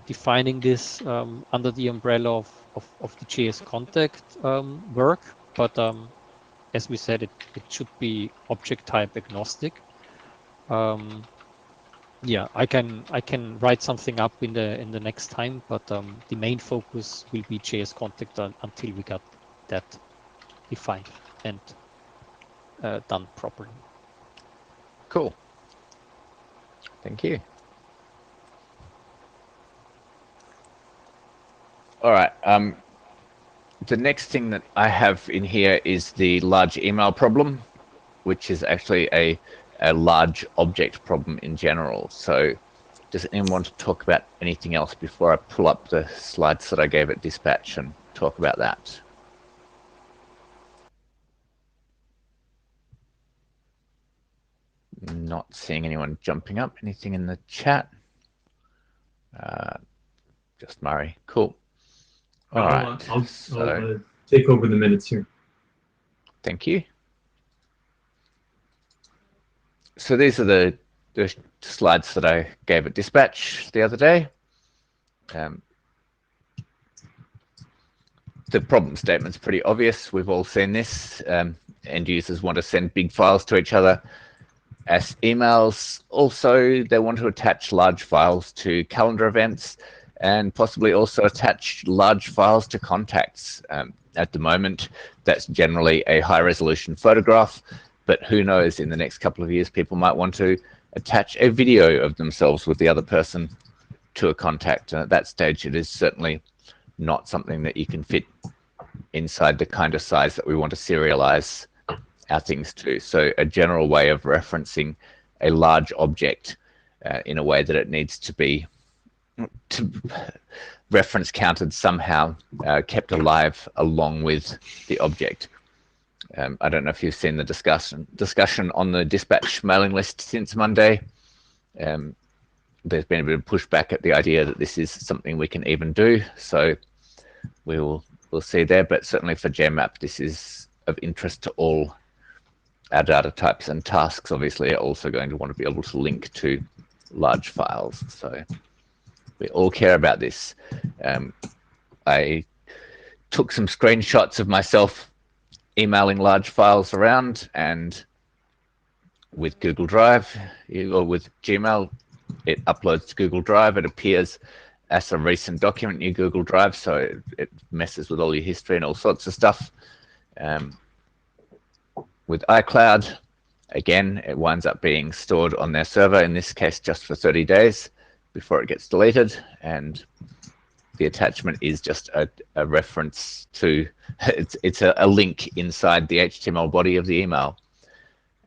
defining this under the umbrella of the JS contact work, but as we said, it should be object type agnostic. Yeah, I can write something up in the next time, but the main focus will be JS contact until we got that defined and done properly. Cool. Thank you. All right. The next thing that I have in here is the large email problem, which is actually a large object problem in general. So does anyone want to talk about anything else before I pull up the slides that I gave at dispatch and talk about that? Not seeing anyone jumping up. Anything in the chat? Just Murray. Cool. All right. I'll take over the minutes here. Thank you. So these are the slides that I gave at dispatch the other day. The problem statement's pretty obvious. We've all seen this. End users want to send big files to each other as emails. Also, they want to attach large files to calendar events and possibly also attach large files to contacts. At the moment, that's generally a high-resolution photograph, but who knows, in the next couple of years, people might want to attach a video of themselves with the other person to a contact. And at that stage, it is certainly not something that you can fit inside the kind of size that we want to serialize our things to. So a general way of referencing a large object in a way that it needs to be reference counted somehow, kept alive along with the object. I don't know if you've seen the discussion on the dispatch mailing list since Monday. There's been a bit of pushback at the idea that this is something we can even do. So we'll see there, but certainly for Jmap, this is of interest to all our data types, and tasks obviously are also going to want to be able to link to large files. So we all care about this. I took some screenshots of myself emailing large files around, and with Google Drive or with Gmail, it uploads to Google Drive. It appears as a recent document in your Google Drive, so it messes with all your history and all sorts of stuff. With iCloud, again, it winds up being stored on their server, in this case just for 30 days before it gets deleted, and the attachment is just a reference to, it's a link inside the HTML body of the email.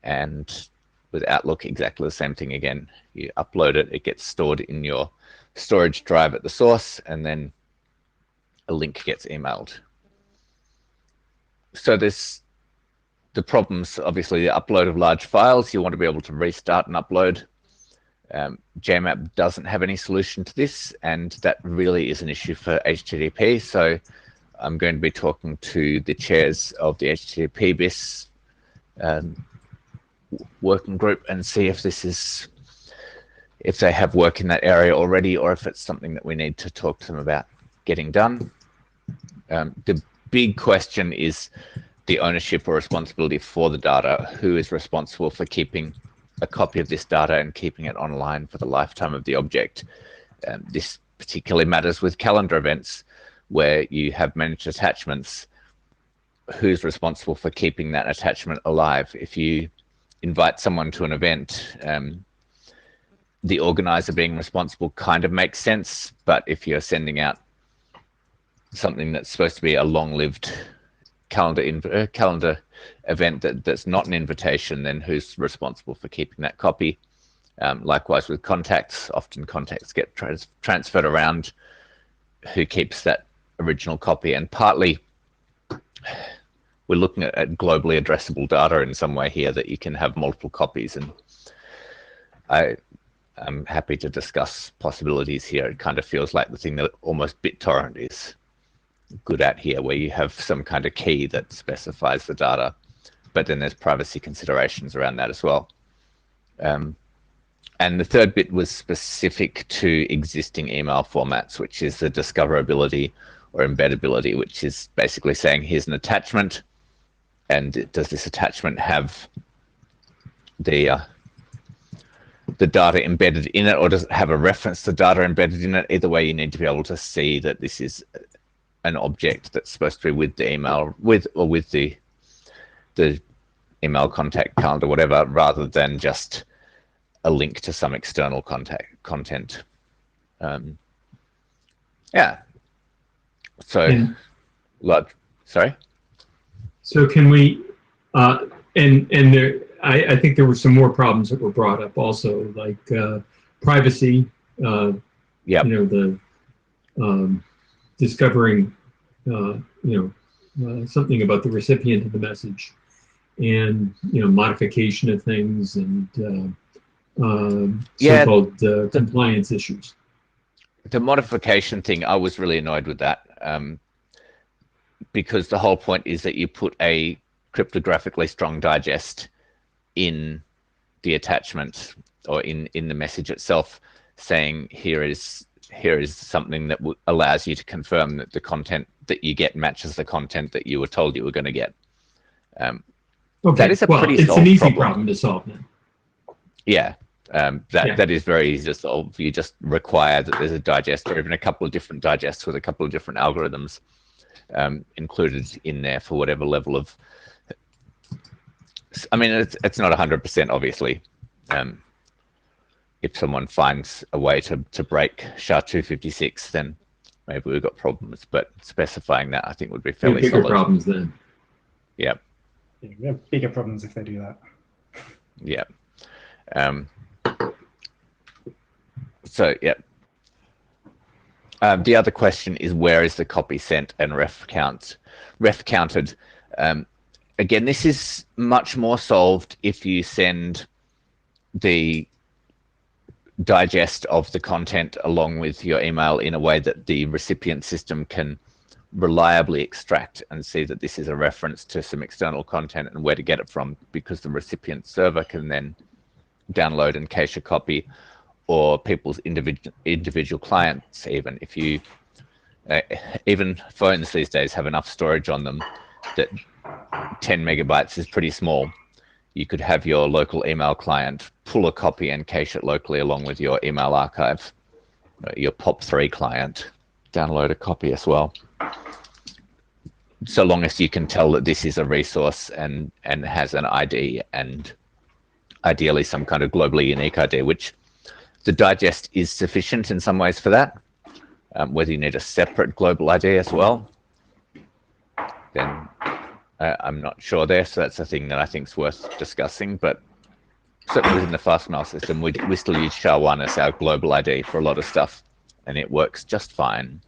And with Outlook, exactly the same thing again. You upload it, it gets stored in your storage drive at the source, and then a link gets emailed. So the problems, obviously the upload of large files, you want to be able to restart and upload. Jmap doesn't have any solution to this, and that really is an issue for HTTP. So I'm going to be talking to the chairs of the HTTP BIS working group and see if if they have work in that area already, or if it's something that we need to talk to them about getting done. The big question is the ownership or responsibility for the data. Who is responsible for keeping a copy of this data and keeping it online for the lifetime of the object? This particularly matters with calendar events where you have managed attachments. Who's responsible for keeping that attachment alive? If you invite someone to an event, the organizer being responsible kind of makes sense, but if you're sending out something that's supposed to be a long-lived calendar event that's not an invitation, then who's responsible for keeping that copy? Likewise with contacts, often contacts get transferred around. Who keeps that original copy? And partly we're looking at globally addressable data in some way here that you can have multiple copies, and I'm happy to discuss possibilities here. It kind of feels like the thing that almost BitTorrent is good at here, where you have some kind of key that specifies the data, but then there's privacy considerations around that as well. And the third bit was specific to existing email formats, which is the discoverability or embeddability, which is basically saying here's an attachment, and does this attachment have the data embedded in it, or does it have a reference to data embedded in it? Either way, you need to be able to see that this is an object that's supposed to be with the email, with the email contact calendar, whatever, rather than just a link to some external content. Yeah. So, sorry. So can we? And there, I think there were some more problems that were brought up also, like privacy. Yeah. You know, the discovering, something about the recipient of the message, and modification of things, and so-called compliance issues. The modification thing, I was really annoyed with that, because the whole point is that you put a cryptographically strong digest in the attachment or in the message itself, saying here is something that allows you to confirm that the content that you get matches the content that you were told you were going to get. Okay. That is a pretty it's solved an easy problem to solve then. Yeah. That is very easy to solve. You just require that there's a digest, or even a couple of different digests with a couple of different algorithms included in there for whatever level of. I mean, it's not 100%, obviously. If someone finds a way to break SHA-256, then maybe we've got problems. But specifying that, I think, would be fairly bigger solid. problems then. Yeah. Yeah, we have bigger problems if they do that. Yeah. So, yeah. The other question is, where is the copy sent and ref counted? Again, this is much more solved if you send the digest of the content along with your email in a way that the recipient system can reliably extract and see that this is a reference to some external content and where to get it from, because the recipient server can then download and cache a copy, or people's individual clients. Even if you even phones these days have enough storage on them that 10 megabytes is pretty small. You could have your local email client pull a copy and cache it locally along with your email archive. Your POP3 client download a copy as well, so long as you can tell that this is a resource and has an ID, and ideally some kind of globally unique ID, which the digest is sufficient in some ways for that. Whether you need a separate global ID as well, then I'm not sure there. So that's a thing that I think is worth discussing. But certainly within the Fastmail system, we still use SHA-1 as our global ID for a lot of stuff, and it works just fine.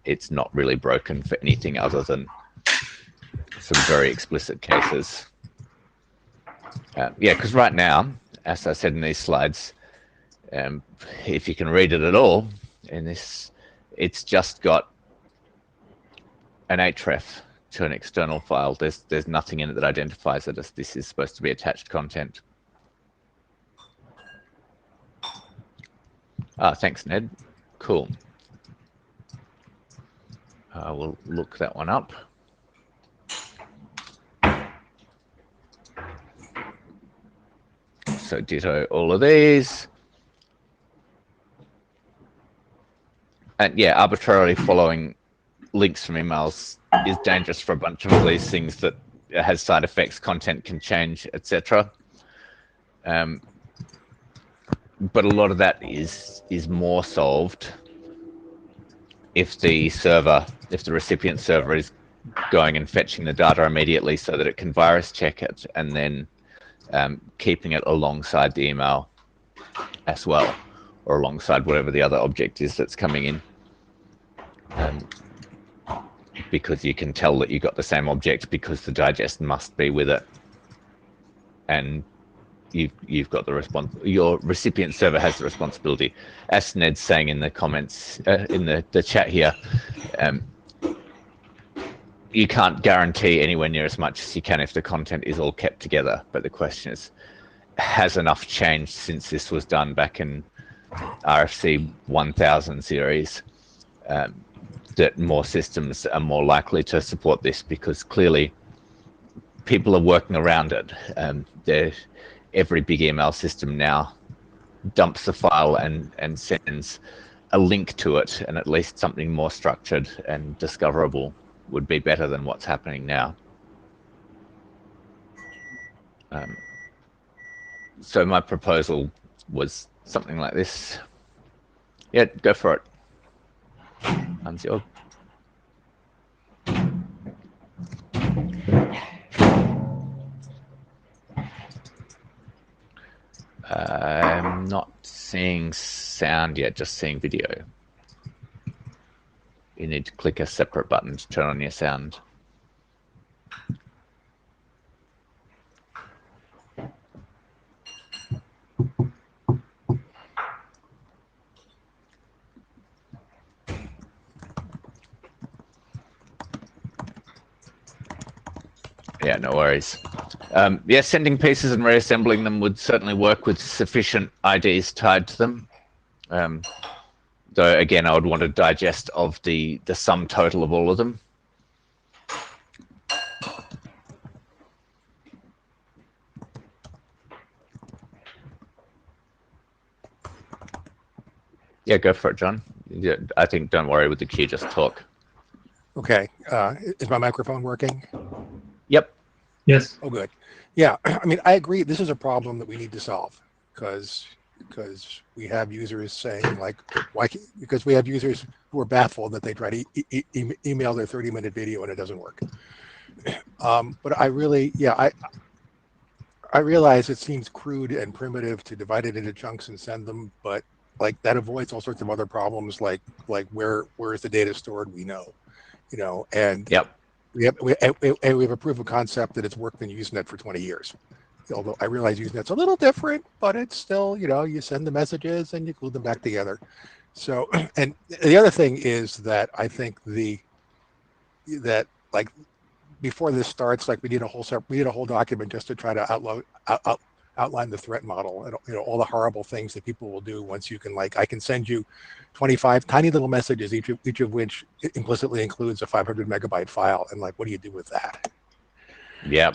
It's not really broken for anything other than some very explicit cases. Yeah, because right now, as I said in these slides, if you can read it at all, in this, it's just got an href to an external file. There's nothing in it that identifies it as this is supposed to be attached content. Thanks, Ned. Cool. We'll look that one up. So ditto all of these. And yeah, arbitrarily following links from emails is dangerous for a bunch of these things that has side effects, content can change, etc. But a lot of that is more solved if the recipient server is going and fetching the data immediately so that it can virus check it, and then keeping it alongside the email as well, or alongside whatever the other object is that's coming in. because you can tell that you got the same object because the digest must be with it, and you've got the response. Your recipient server has the responsibility. As Ned's saying in the comments in the chat here, you can't guarantee anywhere near as much as you can if the content is all kept together. But the question is, has enough changed since this was done back in RFC 1000 series that more systems are more likely to support this? Because clearly people are working around it. Every big email system now dumps the file and sends a link to it, and at least something more structured and discoverable would be better than what's happening now. So my proposal was something like this. Yeah, go for it. Hans-Jörg. I'm not seeing sound yet, just seeing video. You need to click a separate button to turn on your sound. Yeah, no worries. Yeah, sending pieces and reassembling them would certainly work with sufficient IDs tied to them. Though again, I would want a digest of the sum total of all of them. Yeah, go for it, John. Yeah, I think don't worry with the queue, just talk. Okay. Is my microphone working? Yep. Yes. Oh, good. Yeah. I mean, I agree. This is a problem that we need to solve because we have users saying like, why? Because we have users who are baffled that they try to email their 30-minute video and it doesn't work. But I really, yeah, I realize it seems crude and primitive to divide it into chunks and send them, but like that avoids all sorts of other problems like where is the data stored? We know, and yep. We have a proof of concept that it's worked in Usenet for 20 years. Although I realize Usenet's a little different, but it's still, you send the messages and you glue them back together. So, and the other thing is that I think that like before this starts, like we need a whole document just to try to outline the threat model and all the horrible things that people will do once you can, like, I can send you 25 tiny little messages, each of which implicitly includes a 500 megabyte file, and like, what do you do with that? Yeah.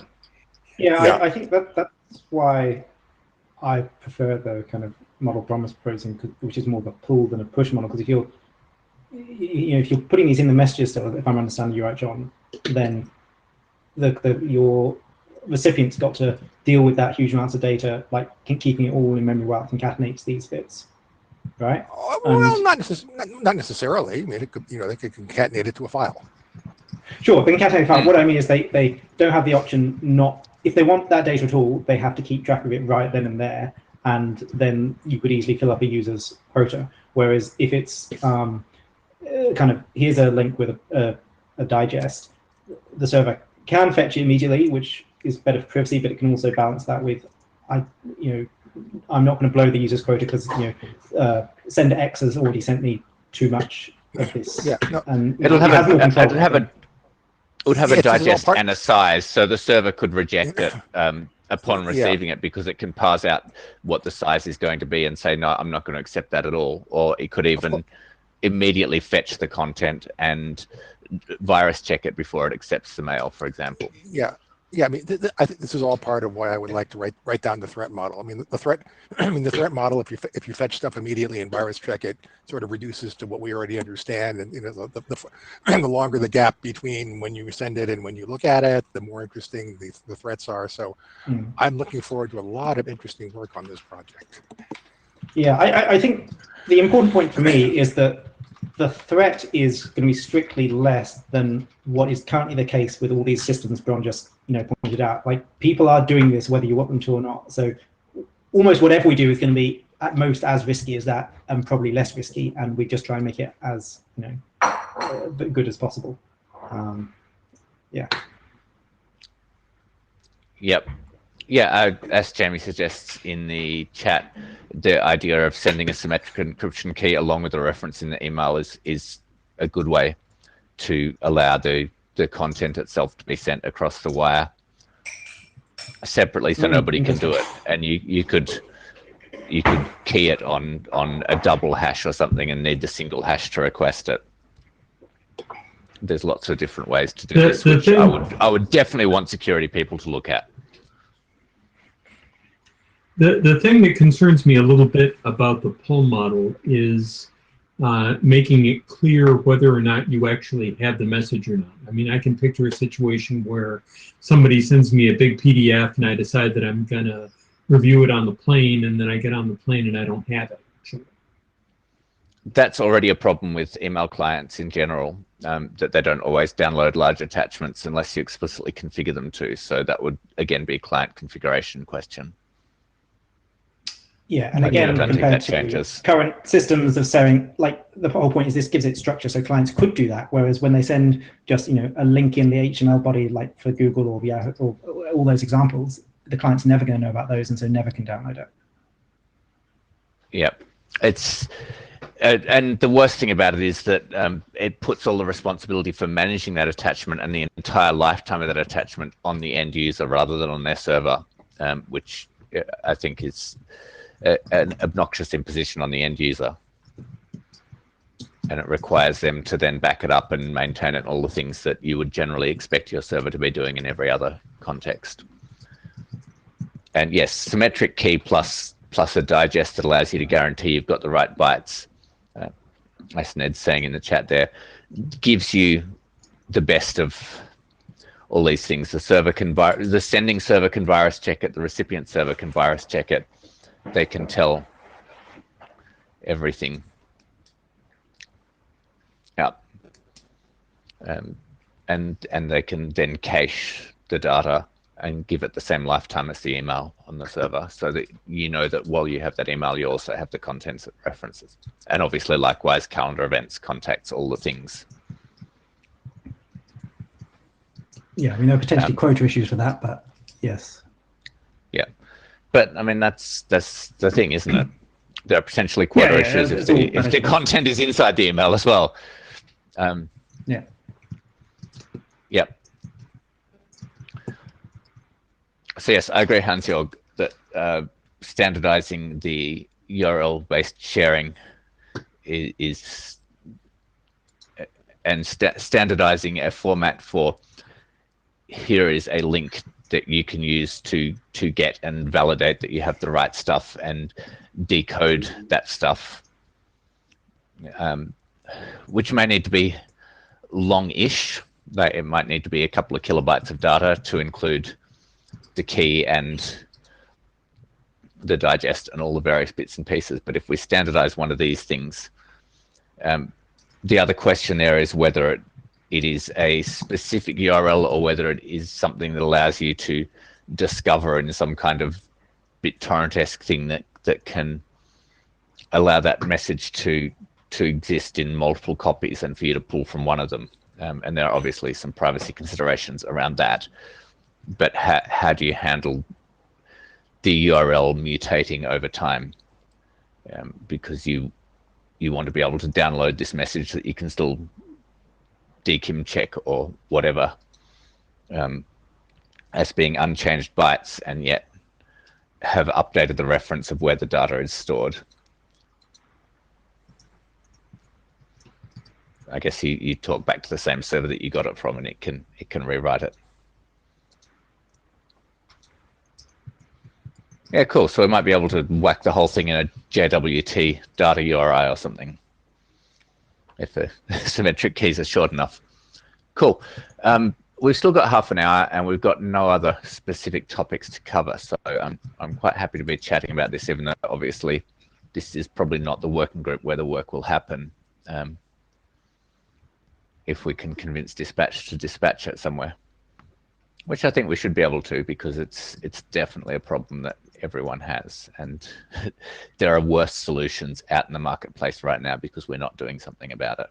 Yeah. I think that's why I prefer the kind of model promise processing, which is more of a pull than a push model. Because if you're putting these in the messages, so if I'm understanding you right, John, then your recipient's got to deal with that huge amounts of data, like keeping it all in memory while it concatenates these bits, right? Well, not necessarily. I mean, it could, they could concatenate it to a file. Sure, they can concatenate a file. What I mean is they don't have the option not, if they want that data at all, they have to keep track of it right then and there, and then you could easily fill up a user's quota. Whereas if it's kind of, here's a link with a digest, the server can fetch it immediately, which is better for privacy, but it can also balance that with, I'm not going to blow the user's quota because sender X has already sent me too much of this. Yeah, no. And It'll have a Yeah, digest and a size, so the server could reject it upon receiving it because it can parse out what the size is going to be and say, no, I'm not going to accept that at all. Or it could even immediately fetch the content and virus check it before it accepts the mail, for example. Yeah. I mean, I think this is all part of why I would like to write down the threat model. I mean, the threat model, if you fetch stuff immediately and virus check it, sort of reduces to what we already understand. And the longer the gap between when you send it and when you look at it, the more interesting the threats are. So, I'm looking forward to a lot of interesting work on this project. Yeah, I think the important point for me is that the threat is going to be strictly less than what is currently the case with all these systems Bron just pointed out. Like, people are doing this whether you want them to or not. So almost whatever we do is going to be at most as risky as that, and probably less risky. And we just try and make it as good as possible. Yeah. Yep. Yeah, as Jamie suggests in the chat, the idea of sending a symmetric encryption key along with a reference in the email is a good way to allow the content itself to be sent across the wire separately, so nobody can do it. And you could key it on a double hash or something and need the single hash to request it. There's lots of different ways to do this, which I would definitely want security people to look at. The thing that concerns me a little bit about the pull model is making it clear whether or not you actually have the message or not. I mean, I can picture a situation where somebody sends me a big PDF and I decide that I'm going to review it on the plane, and then I get on the plane and I don't have it. That's already a problem with email clients in general, that they don't always download large attachments unless you explicitly configure them to. So that would, again, be a client configuration question. Yeah, and again, compared to current systems of sharing, like the whole point is this gives it structure, so clients could do that. Whereas when they send just a link in the HTML body, like for Google or Yahoo or all those examples, the client's never going to know about those, and so never can download it. Yep, it's and the worst thing about it is that it puts all the responsibility for managing that attachment and the entire lifetime of that attachment on the end user rather than on their server, which I think is an obnoxious imposition on the end user. And it requires them to then back it up and maintain it, all the things that you would generally expect your server to be doing in every other context. And yes, symmetric key plus a digest that allows you to guarantee you've got the right bytes, as Ned's saying in the chat there, gives you the best of all these things. The sending server can virus check it, the recipient server can virus check it. They can tell everything. Yeah. And they can then cache the data and give it the same lifetime as the email on the server, so that you know that while you have that email, you also have the contents it references. And obviously, likewise, calendar events, contacts, all the things. Yeah, I mean, there are potentially quota issues for that, but yes. Yeah, but I mean, that's the thing, isn't it? There are potentially quota issues if the content is inside the email as well. Yeah. Yep. So yes, I agree, Hans-Jörg, that standardizing the URL-based sharing is and standardizing a format for here is a link that you can use to get and validate that you have the right stuff and decode that stuff, which may need to be long-ish. Like it might need to be a couple of kilobytes of data to include the key and the digest and all the various bits and pieces. But if we standardize one of these things, the other question there is whether it is a specific URL or whether it is something that allows you to discover in some kind of BitTorrent-esque thing that can allow that message to exist in multiple copies and for you to pull from one of them. And there are obviously some privacy considerations around that. But how do you handle the URL mutating over time? Because you want to be able to download this message that you can still DKIM check or whatever as being unchanged bytes, and yet have updated the reference of where the data is stored. I guess you talk back to the same server that you got it from, and it can rewrite it. Yeah, cool. So we might be able to whack the whole thing in a JWT data URI or something, if the symmetric keys are short enough. Cool. We've still got half an hour, and we've got no other specific topics to cover. So I'm quite happy to be chatting about this, even though obviously this is probably not the working group where the work will happen. If we can convince dispatch to dispatch it somewhere, which I think we should be able to, because it's definitely a problem that everyone has, and there are worse solutions out in the marketplace right now because we're not doing something about it.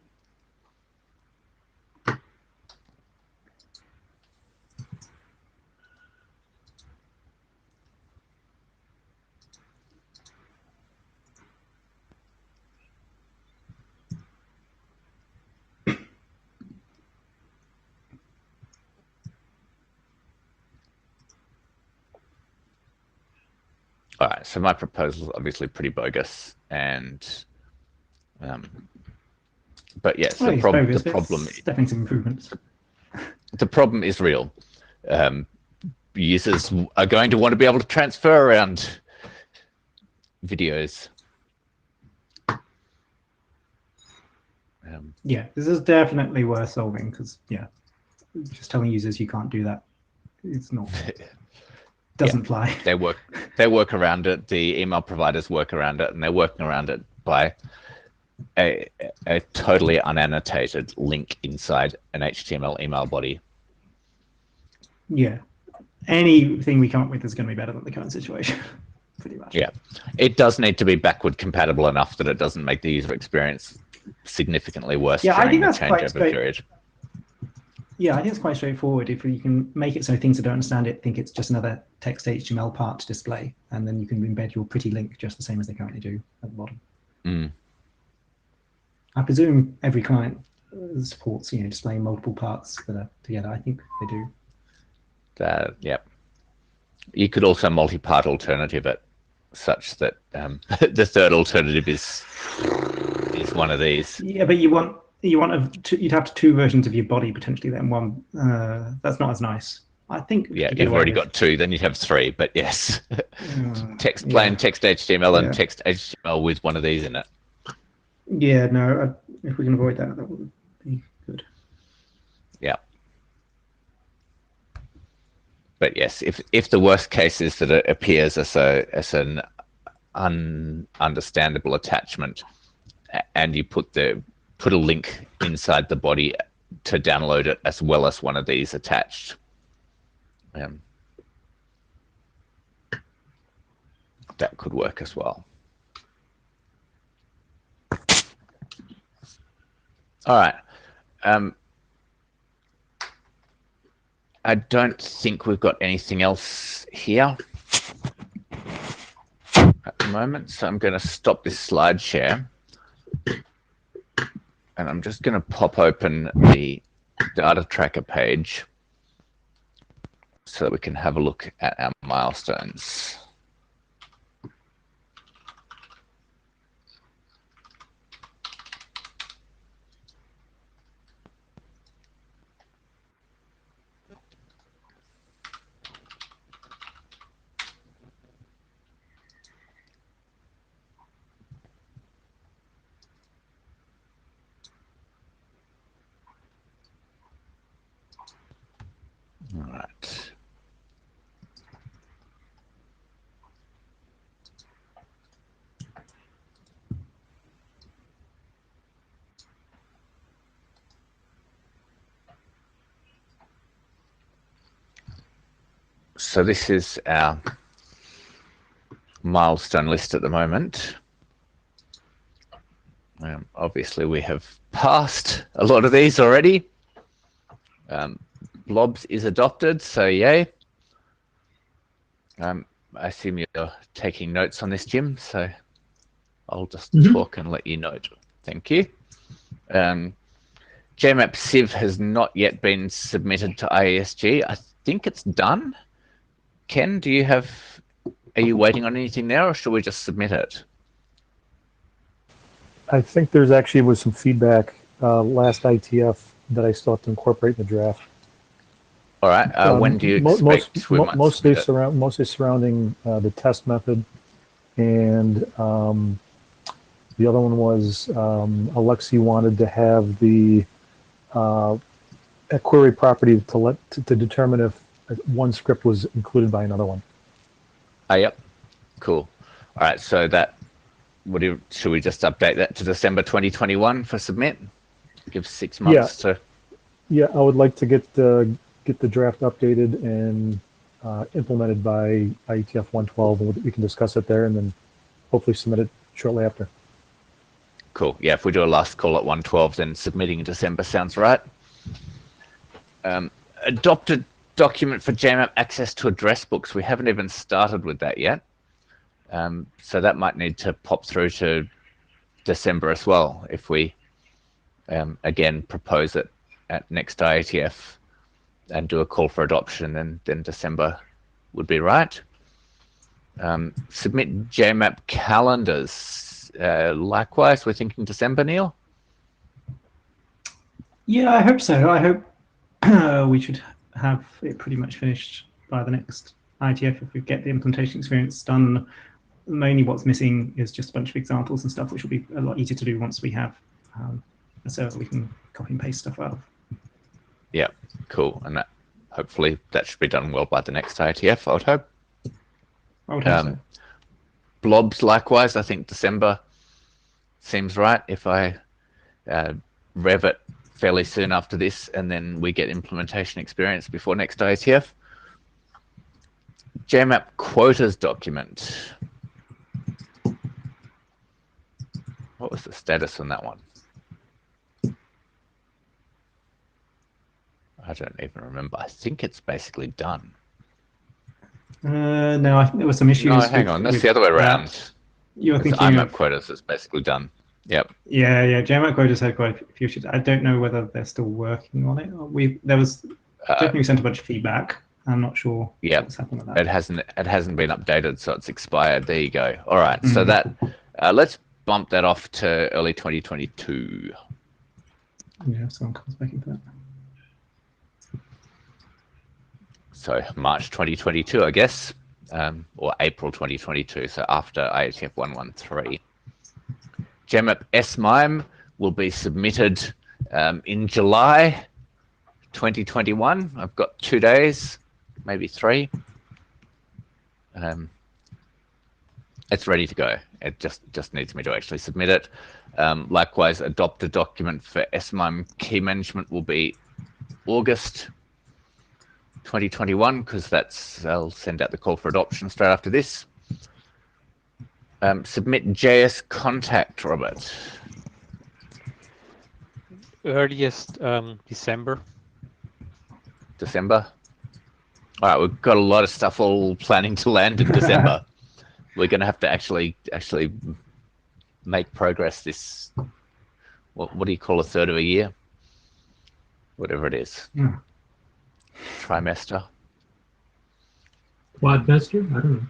All right, so my proposal is obviously pretty bogus, and but yes, Well, the it's problem bogus, the but it's problem definitely some improvements. the problem is real. Users are going to want to be able to transfer around videos. Yeah, this is definitely worth solving because just telling users you can't do that, it's not doesn't fly. They work around it. The email providers work around it, and they're working around it by a totally unannotated link inside an HTML email body. Yeah, anything we come up with is going to be better than the current situation, pretty much. Yeah, it does need to be backward compatible enough that it doesn't make the user experience significantly worse I during think the that's quite changeover period. Yeah, I think it's quite straightforward. If you can make it so things that don't understand it think it's just another text HTML part to display, and then you can embed your pretty link just the same as they currently do at the bottom. I presume every client supports displaying multiple parts that are together. I think they do. Yep. You could also multi-part alternative it, such that the third alternative is one of these. Yeah, but you'd have two versions of your body potentially. Then one that's not as nice. I think. Yeah, you've already got two. Then you'd have three. But yes, text HTML and text HTML with one of these in it. Yeah, no. If we can avoid that, that would be good. Yeah. But yes, if the worst case is that it appears as an ununderstandable attachment, and you put a link inside the body to download it as well as one of these attached, that could work as well. All right. I don't think we've got anything else here at the moment, so I'm going to stop this slide share. And I'm just going to pop open the data tracker page so that we can have a look at our milestones. All right. So this is our milestone list at the moment. Obviously, we have passed a lot of these already. Blobs is adopted, so yay. I assume you're taking notes on this, Jim, so I'll just talk and let you note. Thank you. Jmap Civ has not yet been submitted to IESG. I think it's done. Ken, are you waiting on anything there, or should we just submit it? I think there's actually was some feedback last IETF that I still have to incorporate in the draft. All right. When do you expect mostly surrounding the test method, and the other one was Alexi wanted to have the a query property to determine if one script was included by another one. Yep. Cool. All right. So should we just update that to December 2021 for submit? Give 6 months to. Yeah, I would like to get the draft updated and implemented by IETF 112, and we can discuss it there, and then hopefully submit it shortly after. Cool. Yeah, if we do a last call at 112, then submitting in December sounds right. Adopted document for Jmap access to address books. We haven't even started with that yet. So that might need to pop through to December as well if we, again, propose it at next IETF and do a call for adoption, then December would be right. Submit Jmap calendars. Likewise, we're thinking December, Neil? Yeah, I hope so. I hope we should have it pretty much finished by the next IETF if we get the implementation experience done. Mainly what's missing is just a bunch of examples and stuff, which will be a lot easier to do once we have a server we can copy and paste stuff out of. Yeah, cool. And that, hopefully that should be done well by the next IETF, I would hope. I would hope so. Blobs, likewise, I think December seems right if I rev it fairly soon after this, and then we get implementation experience before next IETF. Jmap quotas document. What was the status on that one? I don't even remember. I think it's basically done. No, I think there were some issues. No, hang on. That's the other way around. You're It's thinking IMAP of quotas is basically done. Yep. Yeah, Jmap quotas had quite a few issues. I don't know whether they're still working on it. There was definitely sent a bunch of feedback. I'm not sure what's happened with that. It hasn't been updated, so it's expired. There you go. All right. So that let's bump that off to early 2022. Yeah, if someone comes back into that. So March 2022, I guess, or April 2022. So after IETF 113. Jmap SMIME will be submitted in July 2021. I've got 2 days, maybe 3. It's ready to go. It just needs me to actually submit it. Likewise, adopt a document for SMIME key management will be August 2021, because I'll send out the call for adoption straight after this. Submit JS contact, Robert. Earliest December. December. All right, we've got a lot of stuff all planning to land in December. We're going to have to actually make progress this. What do you call a third of a year? Whatever it is. Yeah. Trimester. Quadmester? I don't know.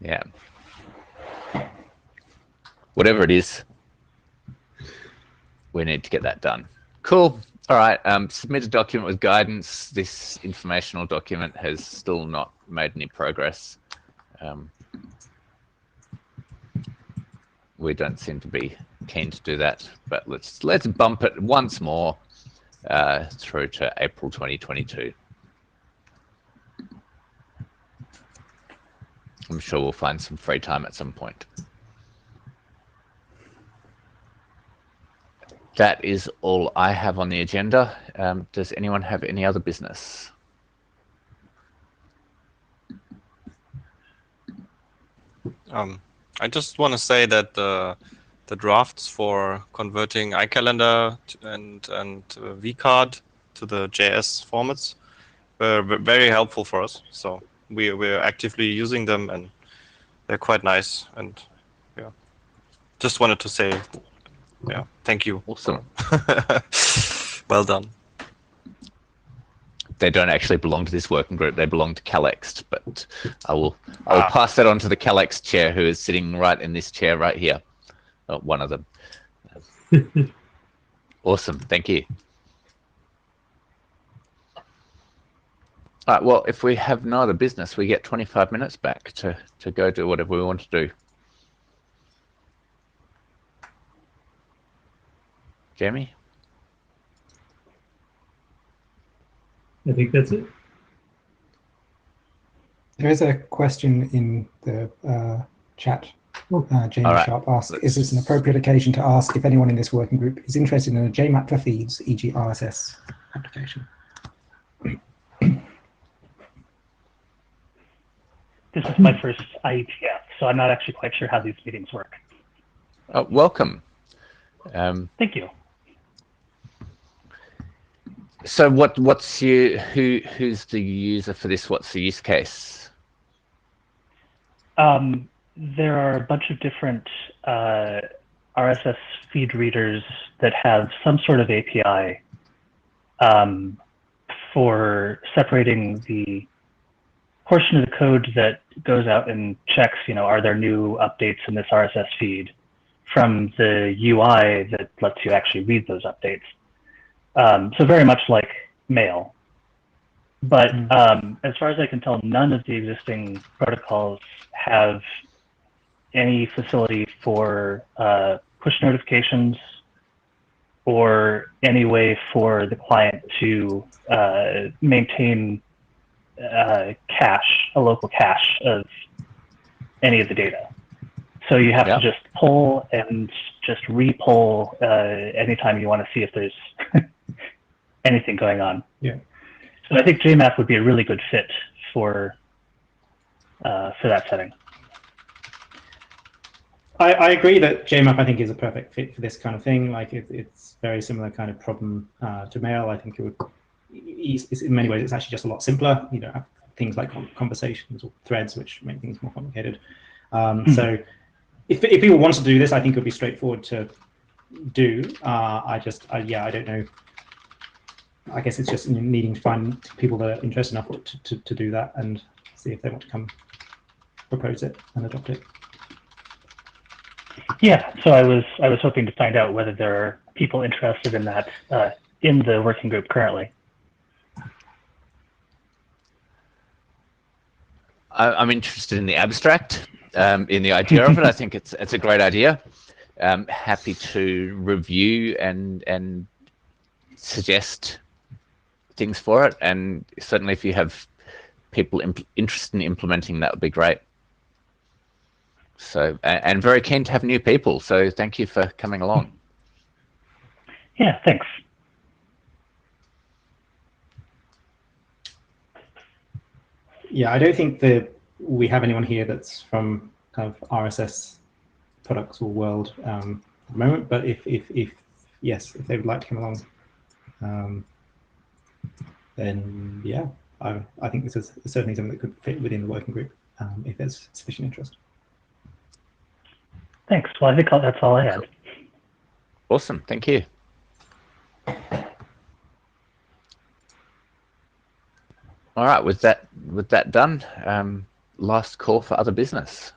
Yeah. Whatever it is, we need to get that done. Cool. All right. Submit a document with guidance. This informational document has still not made any progress. We don't seem to be keen to do that, but let's bump it once more through to April 2022. I'm sure we'll find some free time at some point. That is all I have on the agenda. Does anyone have any other business? I just want to say that the drafts for converting iCalendar and vCard to the JS formats were very helpful for us. So we're actively using them, and they're quite nice. And yeah, just wanted to say, yeah, thank you. Awesome. Well done. They don't actually belong to this working group. They belong to Calext, but I'll pass that on to the Calext chair, who is sitting right in this chair right here. One of them. Awesome. Thank you. All right. Well, if we have no other business, we get 25 minutes back to go do whatever we want to do. Jamie? I think that's it. There is a question in the chat. Jamie All right. Sharp asks, is this an appropriate occasion to ask if anyone in this working group is interested in a Jmap for feeds, e.g. RSS application? This is my first IETF, so I'm not actually quite sure how these meetings work. Welcome. Thank you. So what's who's the user for this? What's the use case? There are a bunch of different RSS feed readers that have some sort of API for separating the portion of the code that goes out and checks, are there new updates in this RSS feed from the UI that lets you actually read those updates. So very much like mail. But as far as I can tell, none of the existing protocols have any facility for push notifications or any way for the client to maintain a local cache of any of the data. So you have to just pull and just re-pull anytime you want to see if there's anything going on. Yeah. So I think Jmap would be a really good fit for that setting. I agree that Jmap, I think, is a perfect fit for this kind of thing. Like it's very similar kind of problem to mail. I think it would, in many ways, it's actually just a lot simpler. You don't have things like conversations or threads, which make things more complicated. So if people want to do this, I think it would be straightforward to do. I don't know. I guess it's just needing to find people that are interested enough to do that and see if they want to come propose it and adopt it. Yeah, so I was hoping to find out whether there are people interested in that in the working group currently. I'm interested in the abstract, in the idea of it. I think it's a great idea. Happy to review and suggest things for it, and certainly if you have people interested in implementing, that would be great. So, and very keen to have new people. So thank you for coming along. Yeah, thanks. Yeah, I don't think that we have anyone here that's from kind of RSS products or world at the moment. But if they would like to come along, then yeah, I think this is certainly something that could fit within the working group if there's sufficient interest. Thanks. Well, I think that's all I had. Awesome. Thank you. All right. With that done, last call for other business.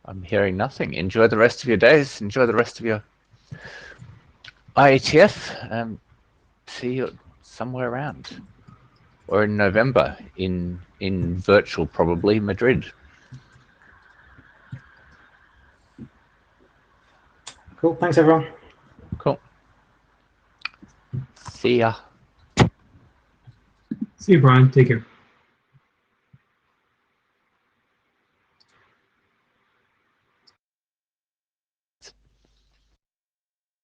I'm hearing nothing. Enjoy the rest of your days. Enjoy the rest of your IETF. See you somewhere around, or in November in virtual, probably Madrid. Cool. Thanks, everyone. Cool. See ya. See you, Brian. Take care.